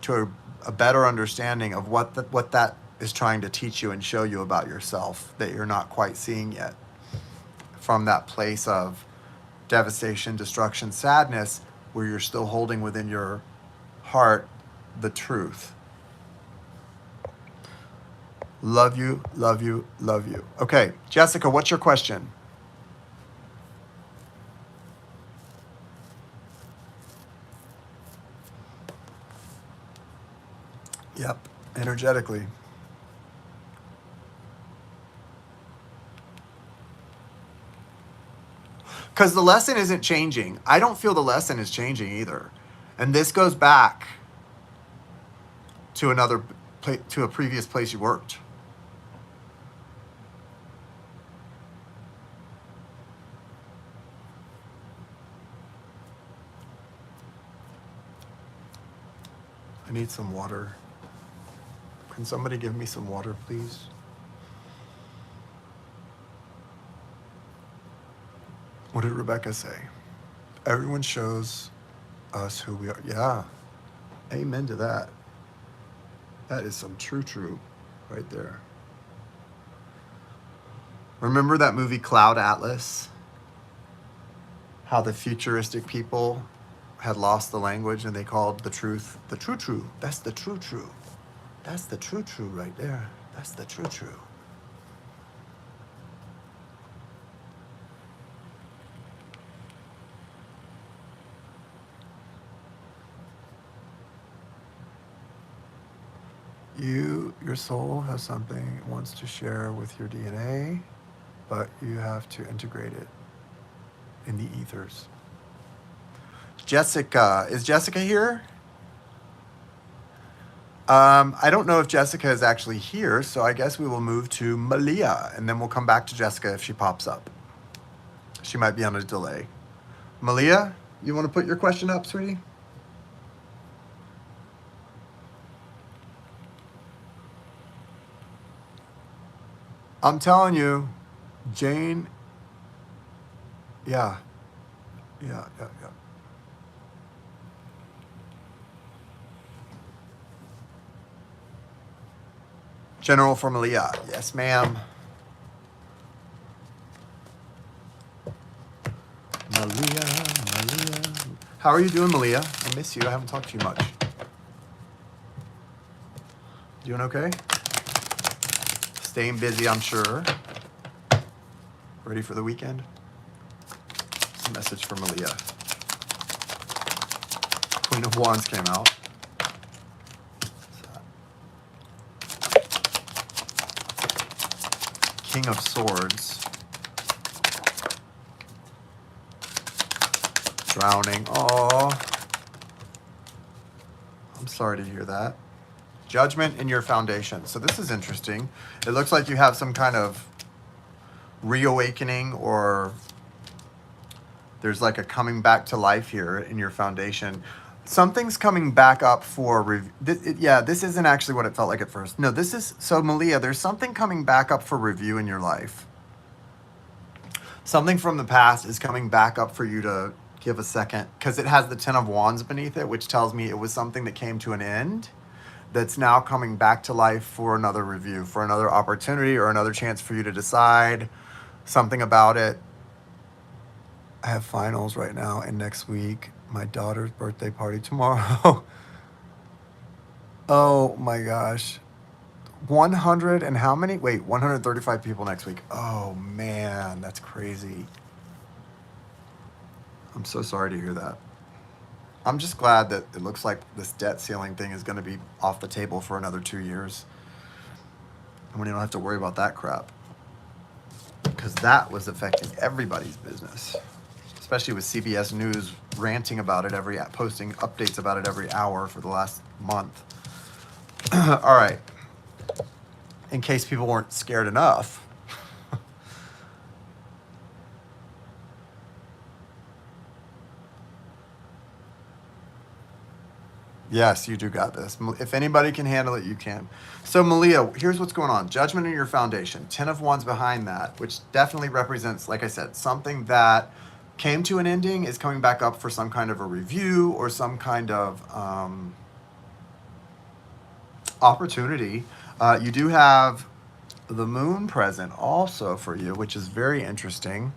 a better understanding of what that is trying to teach you and show you about yourself that you're not quite seeing yet. From that place of devastation, destruction, sadness, where you're still holding within your heart the truth. Love you, love you, love you. Okay, Jessica, what's your question? Yep, energetically. Because the lesson isn't changing. I don't feel the lesson is changing either. And this goes back to to a previous place you worked. I need some water. Can somebody give me some water, please? What did Rebecca say? Everyone shows us who we are. Yeah. Amen to that. That is some true right there. Remember that movie Cloud Atlas? How the futuristic people had lost the language and they called the truth the true. That's the true. That's the true right there. That's the true. Your soul has something it wants to share with your DNA, but you have to integrate it in the ethers. Jessica, is Jessica here? I don't know if Jessica is actually here, so I guess we will move to Malia, and then we'll come back to Jessica if she pops up. She might be on a delay. Malia, you want to put your question up, sweetie? I'm telling you, Jane. Yeah, yeah. General for Malia. Yes, ma'am. Malia. How are you doing, Malia? I miss you. I haven't talked to you much. Doing okay? Staying busy, I'm sure. Ready for the weekend? It's a message for Malia. Queen of Wands came out. King of Swords. Drowning. Oh, I'm sorry to hear that. Judgment in your foundation. So this is interesting. It looks like you have some kind of reawakening, or there's like a coming back to life here in your foundation. Something's coming back up for this isn't actually what it felt like at first. No, this is, so Malia, there's something coming back up for review in your life. Something from the past is coming back up for you to give a second, because it has the Ten of Wands beneath it, which tells me it was something that came to an end that's now coming back to life for another review, for another opportunity, or another chance for you to decide something about it. I have finals right now and next week. My daughter's birthday party tomorrow. Oh my gosh. 100 and how many? Wait, 135 people next week. Oh man, that's crazy. I'm so sorry to hear that. I'm just glad that it looks like this debt ceiling thing is going to be off the table for another 2 years. And we don't have to worry about that crap. Because that was affecting everybody's business. Especially with CBS News ranting about it posting updates about it every hour for the last month. All right. In case people weren't scared enough. Yes, you do got this. If anybody can handle it, you can. So Malia, here's what's going on. Judgment in your foundation. 10 of Wands behind that, which definitely represents, like I said, something that came to an ending, is coming back up for some kind of a review or some kind of opportunity. You do have the moon present also for you, which is very interesting.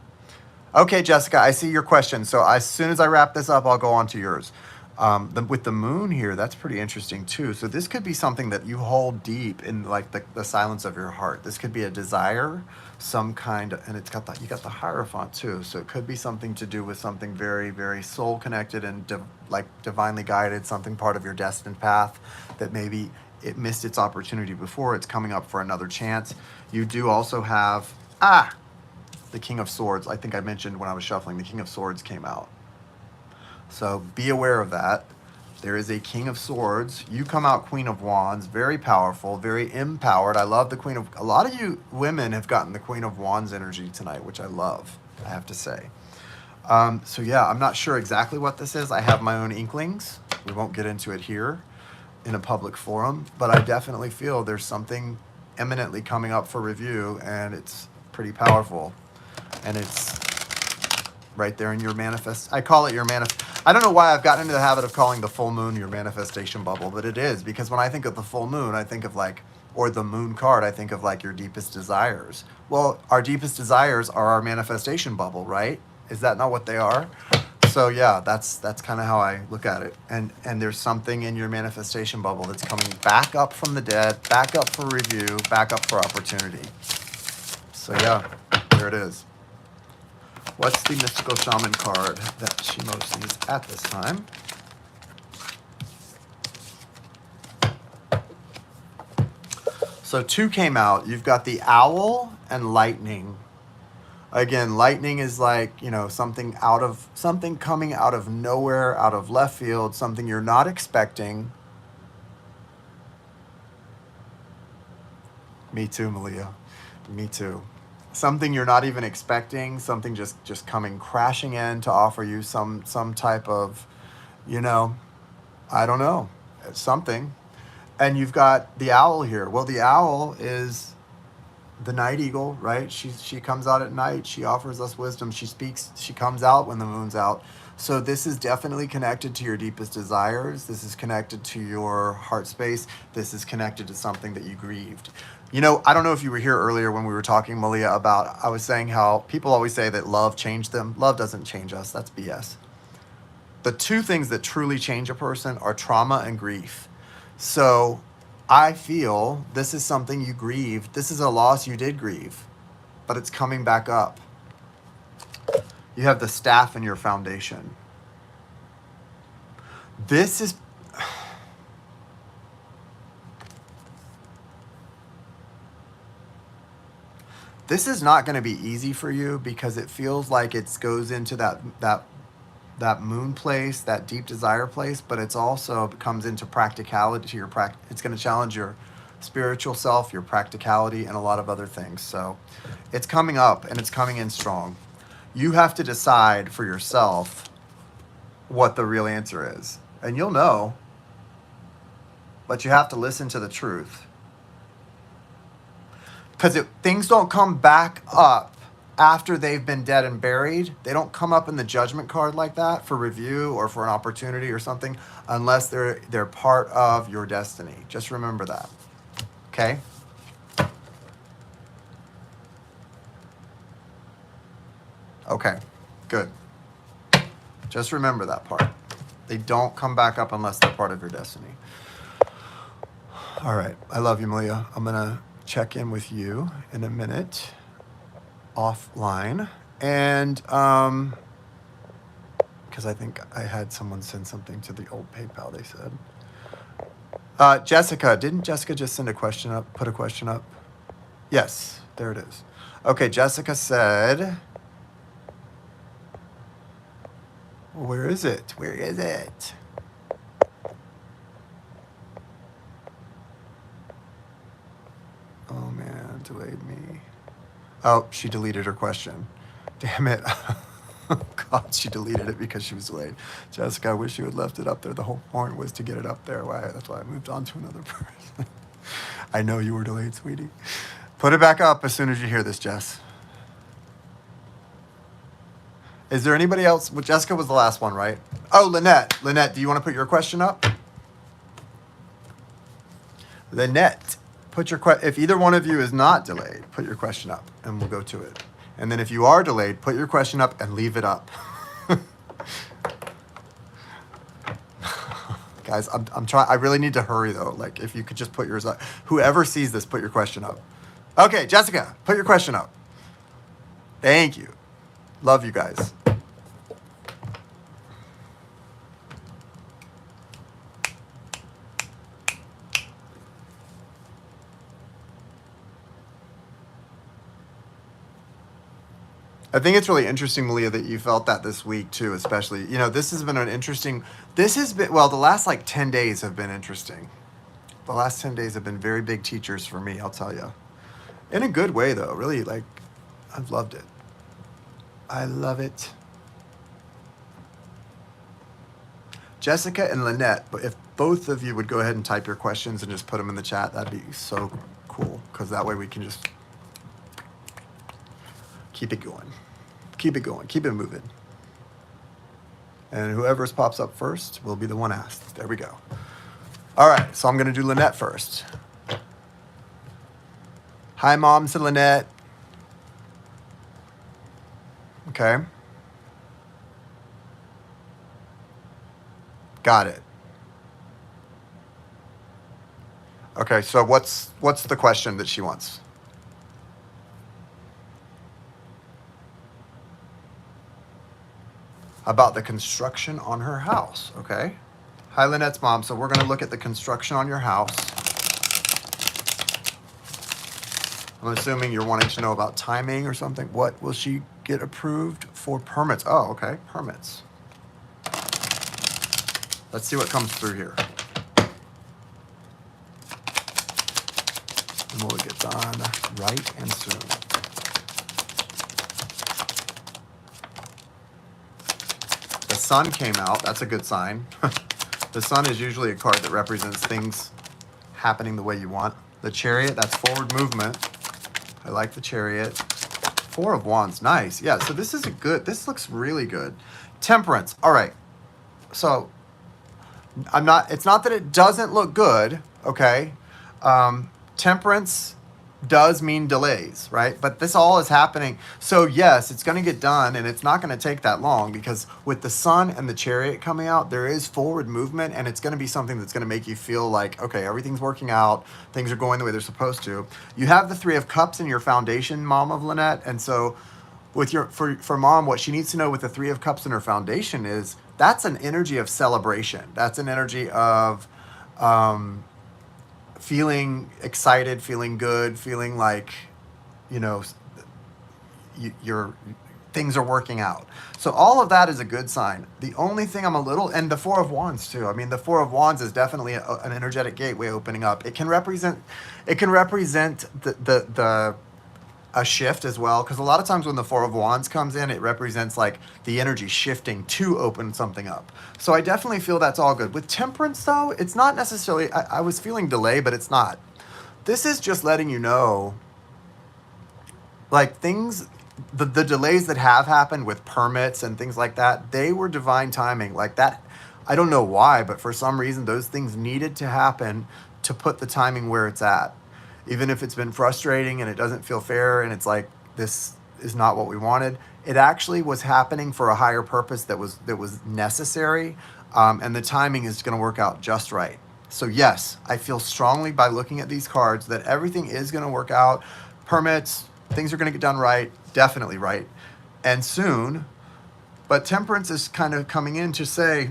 Okay, Jessica, I see your question. So as soon as I wrap this up, I'll go on to yours. With the moon here, that's pretty interesting too. So this could be something that you hold deep in, like the silence of your heart. This could be a desire, some kind of, and it's got you got the Hierophant too. So it could be something to do with something very, very soul connected and like divinely guided, something part of your destined path that maybe it missed its opportunity before. It's coming up for another chance. You do also have, the King of Swords. I think I mentioned when I was shuffling, the King of Swords came out. So be aware of that. There is a King of Swords. You come out Queen of Wands, very powerful, very empowered. I love the Queen of... A lot of you women have gotten the Queen of Wands energy tonight, which I love, I have to say. So yeah, I'm not sure exactly what this is. I have my own inklings. We won't get into it here in a public forum, but I definitely feel there's something eminently coming up for review, and it's pretty powerful. And it's right there in your manifest. I call it your I don't know why I've gotten into the habit of calling the full moon your manifestation bubble, but it is, because when I think of the full moon, I think of or the moon card, I think of your deepest desires. Well, our deepest desires are our manifestation bubble, right? Is that not what they are? So yeah, that's kind of how I look at it. And there's something in your manifestation bubble that's coming back up from the dead, back up for review, back up for opportunity. So yeah, there it is. What's the Mystical Shaman card that she most sees at this time? So 2 came out. You've got the Owl and Lightning. Again, lightning is something coming out of nowhere, out of left field, something you're not expecting. Me too, Malia. Me too. Something you're not even expecting, something just coming crashing in to offer you some type of, you know, I don't know, something. And you've got the owl here. Well, the owl is the night eagle, right? She comes out at night. She offers us wisdom. She speaks. She comes out when the moon's out. So this is definitely connected to your deepest desires. This is connected to your heart space. This is connected to something that you grieved. You know, I don't know if you were here earlier when we were talking, Malia, about, I was saying how people always say that love changed them. Love doesn't change us. That's BS. The two things that truly change a person are trauma and grief. So I feel this is something you grieved. This is a loss you did grieve, but it's coming back up. You have the staff in your foundation. This is... This is not going to be easy for you because it feels like it goes into that moon place, that deep desire place, but it's also comes into practicality to your it's going to challenge your spiritual self, your practicality, and a lot of other things. So it's coming up and it's coming in strong. You have to decide for yourself what the real answer is. And you'll know, but you have to listen to the truth. Because things don't come back up after they've been dead and buried. They don't come up in the judgment card like that for review or for an opportunity or something unless they're part of your destiny. Just remember that. Okay? Okay, good. Just remember that part. They don't come back up unless they're part of your destiny. All right. I love you, Malia. I'm going to check in with you in a minute offline. And because I think I had someone send something to the old PayPal, they said. Jessica, didn't Jessica just send a question up, put a question up? Yes, there it is. Okay, Jessica said... Where is it? Where is it? Oh man, delayed me. Oh, she deleted her question. Damn it. God, she deleted it because she was delayed. Jessica, I wish you had left it up there. The whole point was to get it up there. That's why I moved on to another person. I know you were delayed, sweetie. Put it back up as soon as you hear this, Jess. Is there anybody else? Well, Jessica was the last one, right? Oh, Lynette. Lynette, do you want to put your question up? Lynette, put your if either one of you is not delayed, put your question up and we'll go to it. And then if you are delayed, put your question up and leave it up. Guys, I'm trying. I really need to hurry though. Like if you could just put yours up. Whoever sees this, put your question up. Okay, Jessica, put your question up. Thank you. Love you guys. I think it's really interesting, Malia, that you felt that this week too, especially. You know, this has been an interesting, well, the last like 10 days have been interesting. The last 10 days have been very big teachers for me, I'll tell you. In a good way though, really, like, I've loved it. I love it. Jessica and Lynette, but if both of you would go ahead and type your questions and just put them in the chat, that'd be so cool. Because that way we can just keep it going. Keep it going. Keep it moving. And whoever's pops up first will be the one asked. There we go. All right, so I'm going to do Lynette first. Hi, Mom, to Lynette. Okay. Got it. Okay, so what's the question that she wants? About the construction on her house, okay? Hi, Lynette's mom. So we're going to look at the construction on your house. I'm assuming you're wanting to know about timing or something. What will she get approved for? Permits. Oh, okay. Permits. Let's see what comes through here. and will it get done right and soon? The Sun came out. That's a good sign. The Sun is usually a card that represents things happening the way you want. The Chariot, that's forward movement. I like the Chariot. Four of Wands, nice. Yeah, so this is a good, this looks really good. Temperance, all right. So it's not that it doesn't look good, okay? Temperance does mean delays, right? But this all is happening. So yes, it's going to get done, and it's not going to take that long, because with the Sun and the Chariot coming out, there is forward movement, and it's going to be something that's going to make you feel like, okay, everything's working out, things are going the way they're supposed to. You have the Three of Cups in your foundation, Mom of Lynette, and so with for Mom, what she needs to know with the Three of Cups in her foundation is that's an energy of celebration. That's an energy of feeling excited, feeling good, feeling like, you know, your things are working out. So all of that is a good sign. The only thing I'm a little, and the Four of Wands too. I mean, the Four of Wands is definitely an energetic gateway opening up. It can represent the a shift as well, because a lot of times when the Four of Wands comes in, it represents like the energy shifting to open something up. So I definitely feel that's all good. With Temperance though, it's not necessarily, I was feeling delay, but it's not. This is just letting you know, like things, the delays that have happened with permits and things like that, they were divine timing. Like that, I don't know why, but for some reason those things needed to happen to put the timing where it's at. Even if it's been frustrating and it doesn't feel fair and it's like, this is not what we wanted, it actually was happening for a higher purpose that was necessary, and the timing is going to work out just right. So yes, I feel strongly by looking at these cards that everything is going to work out. Permits, things are going to get done right, definitely right, and soon. But Temperance is kind of coming in to say,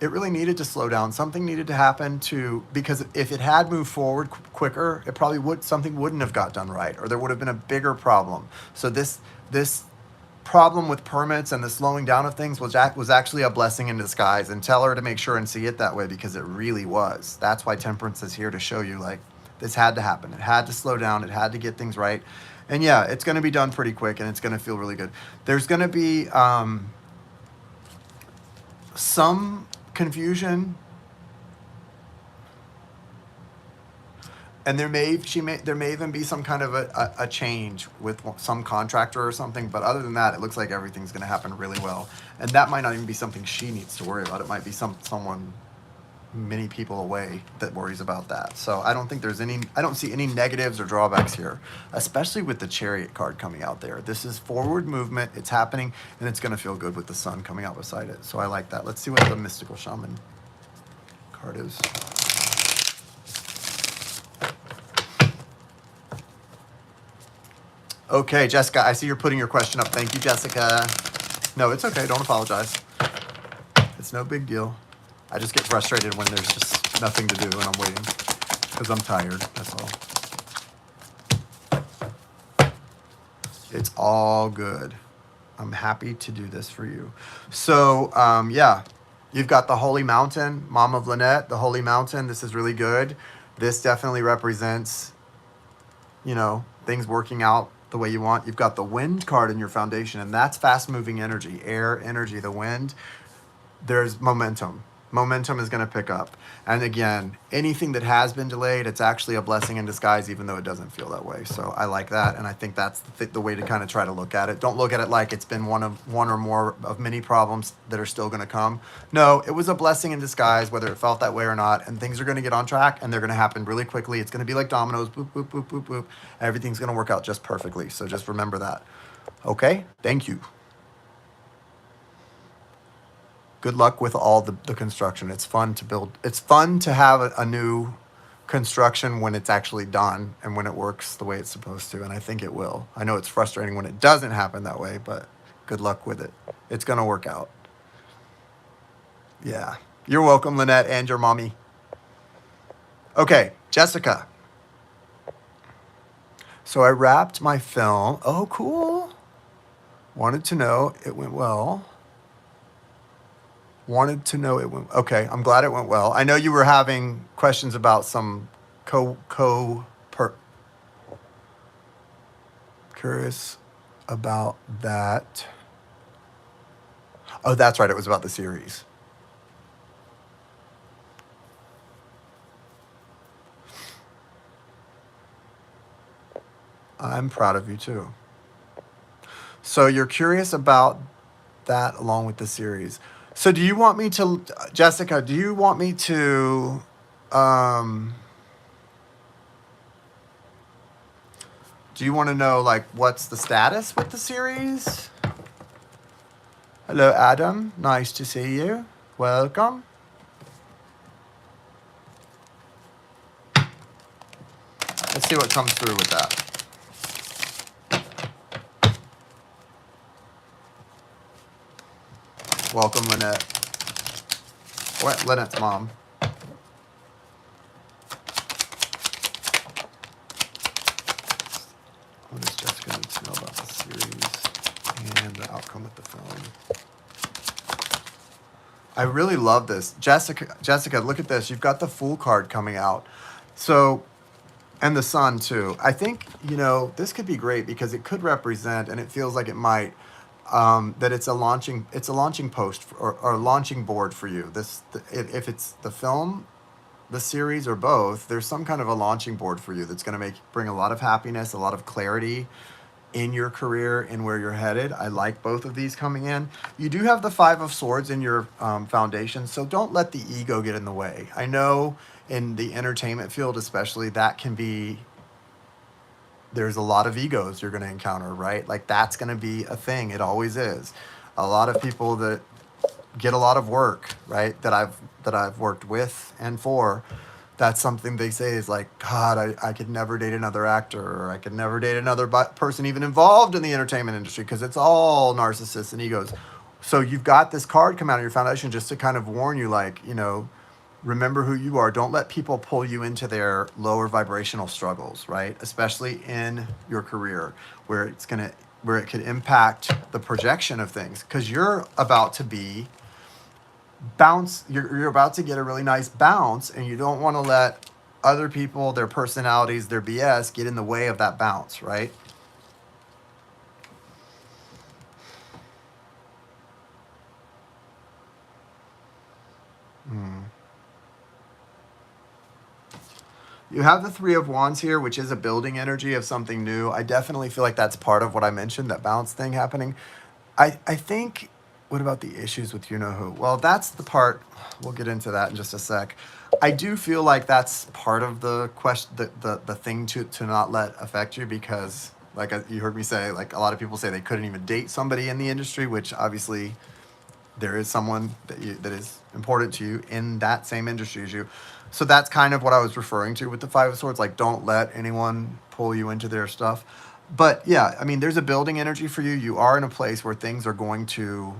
it really needed to slow down. Something needed to happen because if it had moved forward quicker, it probably something wouldn't have got done right, or there would have been a bigger problem. So this problem with permits and the slowing down of things was actually a blessing in disguise, and tell her to make sure and see it that way, because it really was. That's why Temperance is here to show you, like, this had to happen. It had to slow down. It had to get things right. And yeah, it's going to be done pretty quick, and it's going to feel really good. There's going to be some confusion, and there may even be some kind of a change with some contractor or something, but other than that, it looks like everything's going to happen really well, and that might not even be something she needs to worry about. It might be someone many people away that worries about that. So I don't see any negatives or drawbacks here, especially with the Chariot card coming out there. This is forward movement, it's happening, and it's going to feel good with the Sun coming out beside it. So I like that. Let's see what the Mystical Shaman card is. Okay, Jessica, I see you're putting your question up. Thank you, Jessica. No, it's okay. Don't apologize. It's no big deal. I just get frustrated when there's just nothing to do and I'm waiting, because I'm tired, that's all. It's all good. I'm happy to do this for you. So, yeah, you've got the Holy Mountain, Mom of Lynette, the Holy Mountain. This is really good. This definitely represents, you know, things working out the way you want. You've got the Wind card in your foundation, and that's fast-moving energy, air energy, the wind. There's momentum. Momentum is going to pick up. And again, anything that has been delayed, it's actually a blessing in disguise, even though it doesn't feel that way. So I like that, and I think that's the way to kind of try to look at it. Don't look at it like it's been one or more of many problems that are still going to come. No, it was a blessing in disguise, whether it felt that way or not, and things are going to get on track, and they're going to happen really quickly. It's going to be like dominoes, boop, boop, boop, boop, boop. Everything's going to work out just perfectly. So just remember that. Okay? Thank you. Good luck with all the construction. It's fun to build. It's fun to have a new construction when it's actually done and when it works the way it's supposed to. And I think it will. I know it's frustrating when it doesn't happen that way, but good luck with it. It's going to work out. Yeah. You're welcome, Lynette, and your mommy. Okay, Jessica. So I wrapped my film. Oh, cool. Wanted to know it went well. Wanted to know it went. Okay, I'm glad it went well. I know you were having questions about some Curious about that. Oh, that's right. It was about the series. I'm proud of you too. So you're curious about that along with the series. So do you want me to, Jessica, do you want me to, um, do you want to know like what's the status with the series? Hello, Adam. Nice to see you. Welcome. Let's see what comes through with that. Welcome, Lynette. What? Lynette's mom. What does Jessica need to know about the series and the outcome of the film? I really love this. Jessica, look at this. You've got the Fool card coming out. So, and the Sun too. I think, this could be great because it could represent, and it feels like it might, that it's a launching post or launching board for you. If it's the film, the series, or both, there's some kind of a launching board for you that's going to bring a lot of happiness, a lot of clarity in your career and where you're headed. I like both of these coming in. You do have the Five of Swords in your foundation, so don't let the ego get in the way. I know in the entertainment field especially, there's a lot of egos you're going to encounter, right? Like that's going to be a thing. It always is. A lot of people that get a lot of work, right? That I've worked with and for, that's something they say is like, God, I could never date another actor, or I could never date another person even involved in the entertainment industry, because it's all narcissists and egos. So you've got this card come out of your foundation just to kind of warn you, like, remember who you are. Don't let people pull you into their lower vibrational struggles, right? Especially in your career, where it could impact the projection of things, because you're about to be bounce. You're about to get a really nice bounce, and you don't want to let other people, their personalities, their BS get in the way of that bounce, right? You have the Three of Wands here, which is a building energy of something new. I definitely feel like that's part of what I mentioned, that bounce thing happening. I think, what about the issues with you-know-who? Well, that's the part, we'll get into that in just a sec. I do feel like that's part of the question, the thing to not let affect you, because like you heard me say, like a lot of people say they couldn't even date somebody in the industry, which obviously there is someone that is important to you in that same industry as you. So that's kind of what I was referring to with the Five of Swords. Like, don't let anyone pull you into their stuff. But yeah, I mean, there's a building energy for you. You are in a place where things are going to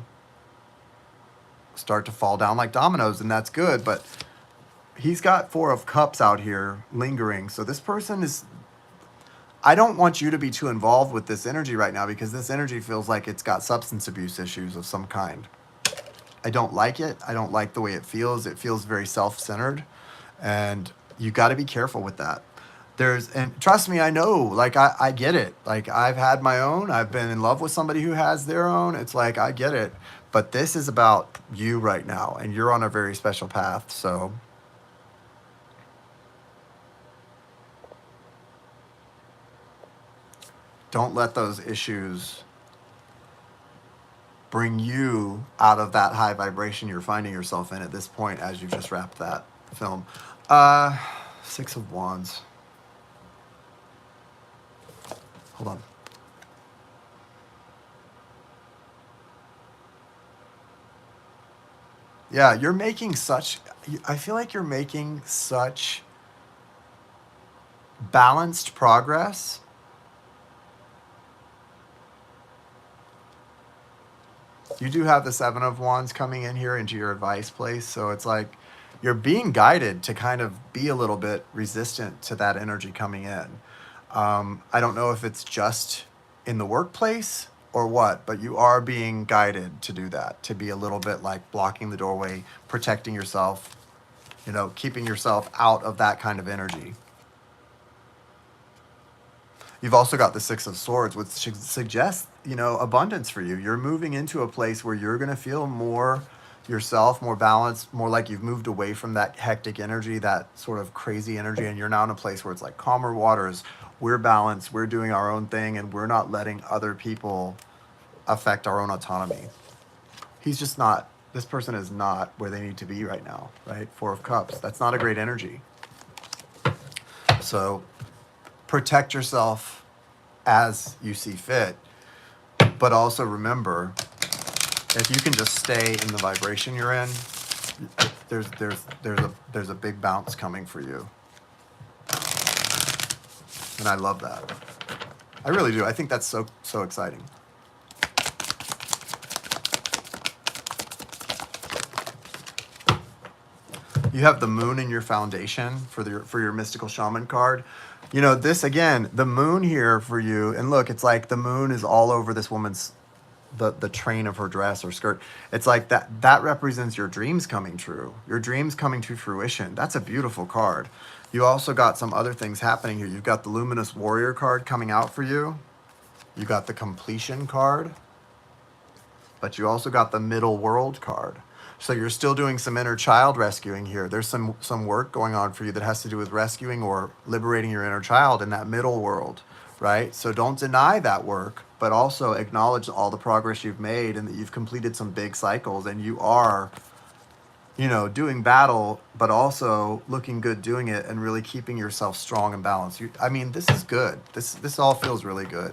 start to fall down like dominoes, and that's good. But he's got Four of Cups out here lingering. So this person is, I don't want you to be too involved with this energy right now, because this energy feels like it's got substance abuse issues of some kind. I don't like it. I don't like the way it feels. It feels very self-centered, and you got to be careful with that. And trust me, I know, like, I get it. Like, I've had my own. I've been in love with somebody who has their own. It's like, I get it. But this is about you right now, and you're on a very special path. So don't let those issues bring you out of that high vibration you're finding yourself in at this point, as you've just wrapped that film. Six of Wands. Hold on. Yeah, I feel like you're making such balanced progress. You do have the Seven of Wands coming in here into your advice place. So it's like you're being guided to kind of be a little bit resistant to that energy coming in. I don't know if it's just in the workplace or what, but you are being guided to do that, to be a little bit like blocking the doorway, protecting yourself, keeping yourself out of that kind of energy. You've also got the Six of Swords, which suggests, you know, abundance for you. You're moving into a place where you're going to feel more yourself, more balanced, more like you've moved away from that hectic energy, that sort of crazy energy, and you're now in a place where it's like calmer waters. We're balanced, we're doing our own thing, and we're not letting other people affect our own autonomy. He's just not, this person is not where they need to be right now, right? Four of Cups. That's not a great energy. So protect yourself as you see fit, but also remember, if you can just stay in the vibration you're in, there's a big bounce coming for you. And I love that. I really do. I think that's so exciting. You have the moon in your foundation for your mystical shaman card. You know, this again, the moon here for you, and look, it's like the moon is all over this woman's the train of her dress or skirt. It's like that represents your dreams coming true. Your dreams coming to fruition. That's a beautiful card. You also got some other things happening here. You've got the Luminous Warrior card coming out for you. You got the Completion card. But you also got the Middle World card. So you're still doing some inner child rescuing here. There's some work going on for you that has to do with rescuing or liberating your inner child in that middle world, right? So don't deny that work, but also acknowledge all the progress you've made and that you've completed some big cycles and you are, you know, doing battle, but also looking good doing it and really keeping yourself strong and balanced. I mean, this is good. This all feels really good.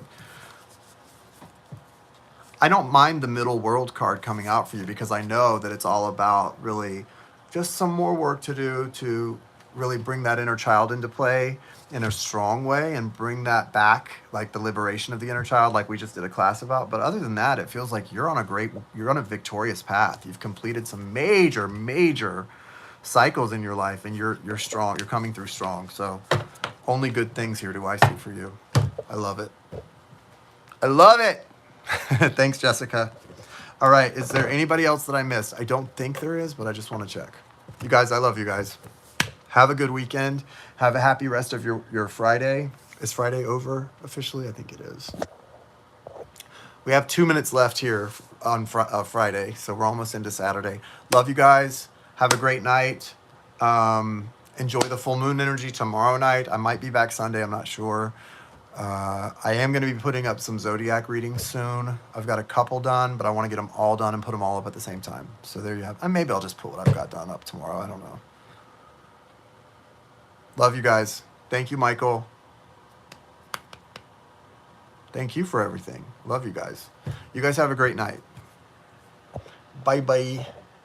I don't mind the Middle World card coming out for you because I know that it's all about really just some more work to do to really bring that inner child into play in a strong way and bring that back, like the liberation of the inner child, like we just did a class about. But other than that, it feels like you're on a victorious path. You've completed some major cycles in your life and you're strong. You're coming through strong. So only good things here do I see for you. I love it. I love it. Thanks, Jessica. All right. Is there anybody else that I missed? I don't think there is, but I just want to check. You guys, I love you guys. Have a good weekend. Have a happy rest of your Friday. Is Friday over officially? I think it is. We have 2 minutes left here on Friday, so we're almost into Saturday. Love you guys. Have a great night. Enjoy the full moon energy tomorrow night. I might be back Sunday. I'm not sure. I am going to be putting up some zodiac readings soon. I've got a couple done, but I want to get them all done and put them all up at the same time. So there you have. And maybe I'll just put what I've got done up tomorrow. I don't know. Love you guys. Thank you, Michael. Thank you for everything. Love you guys. You guys have a great night. Bye-bye.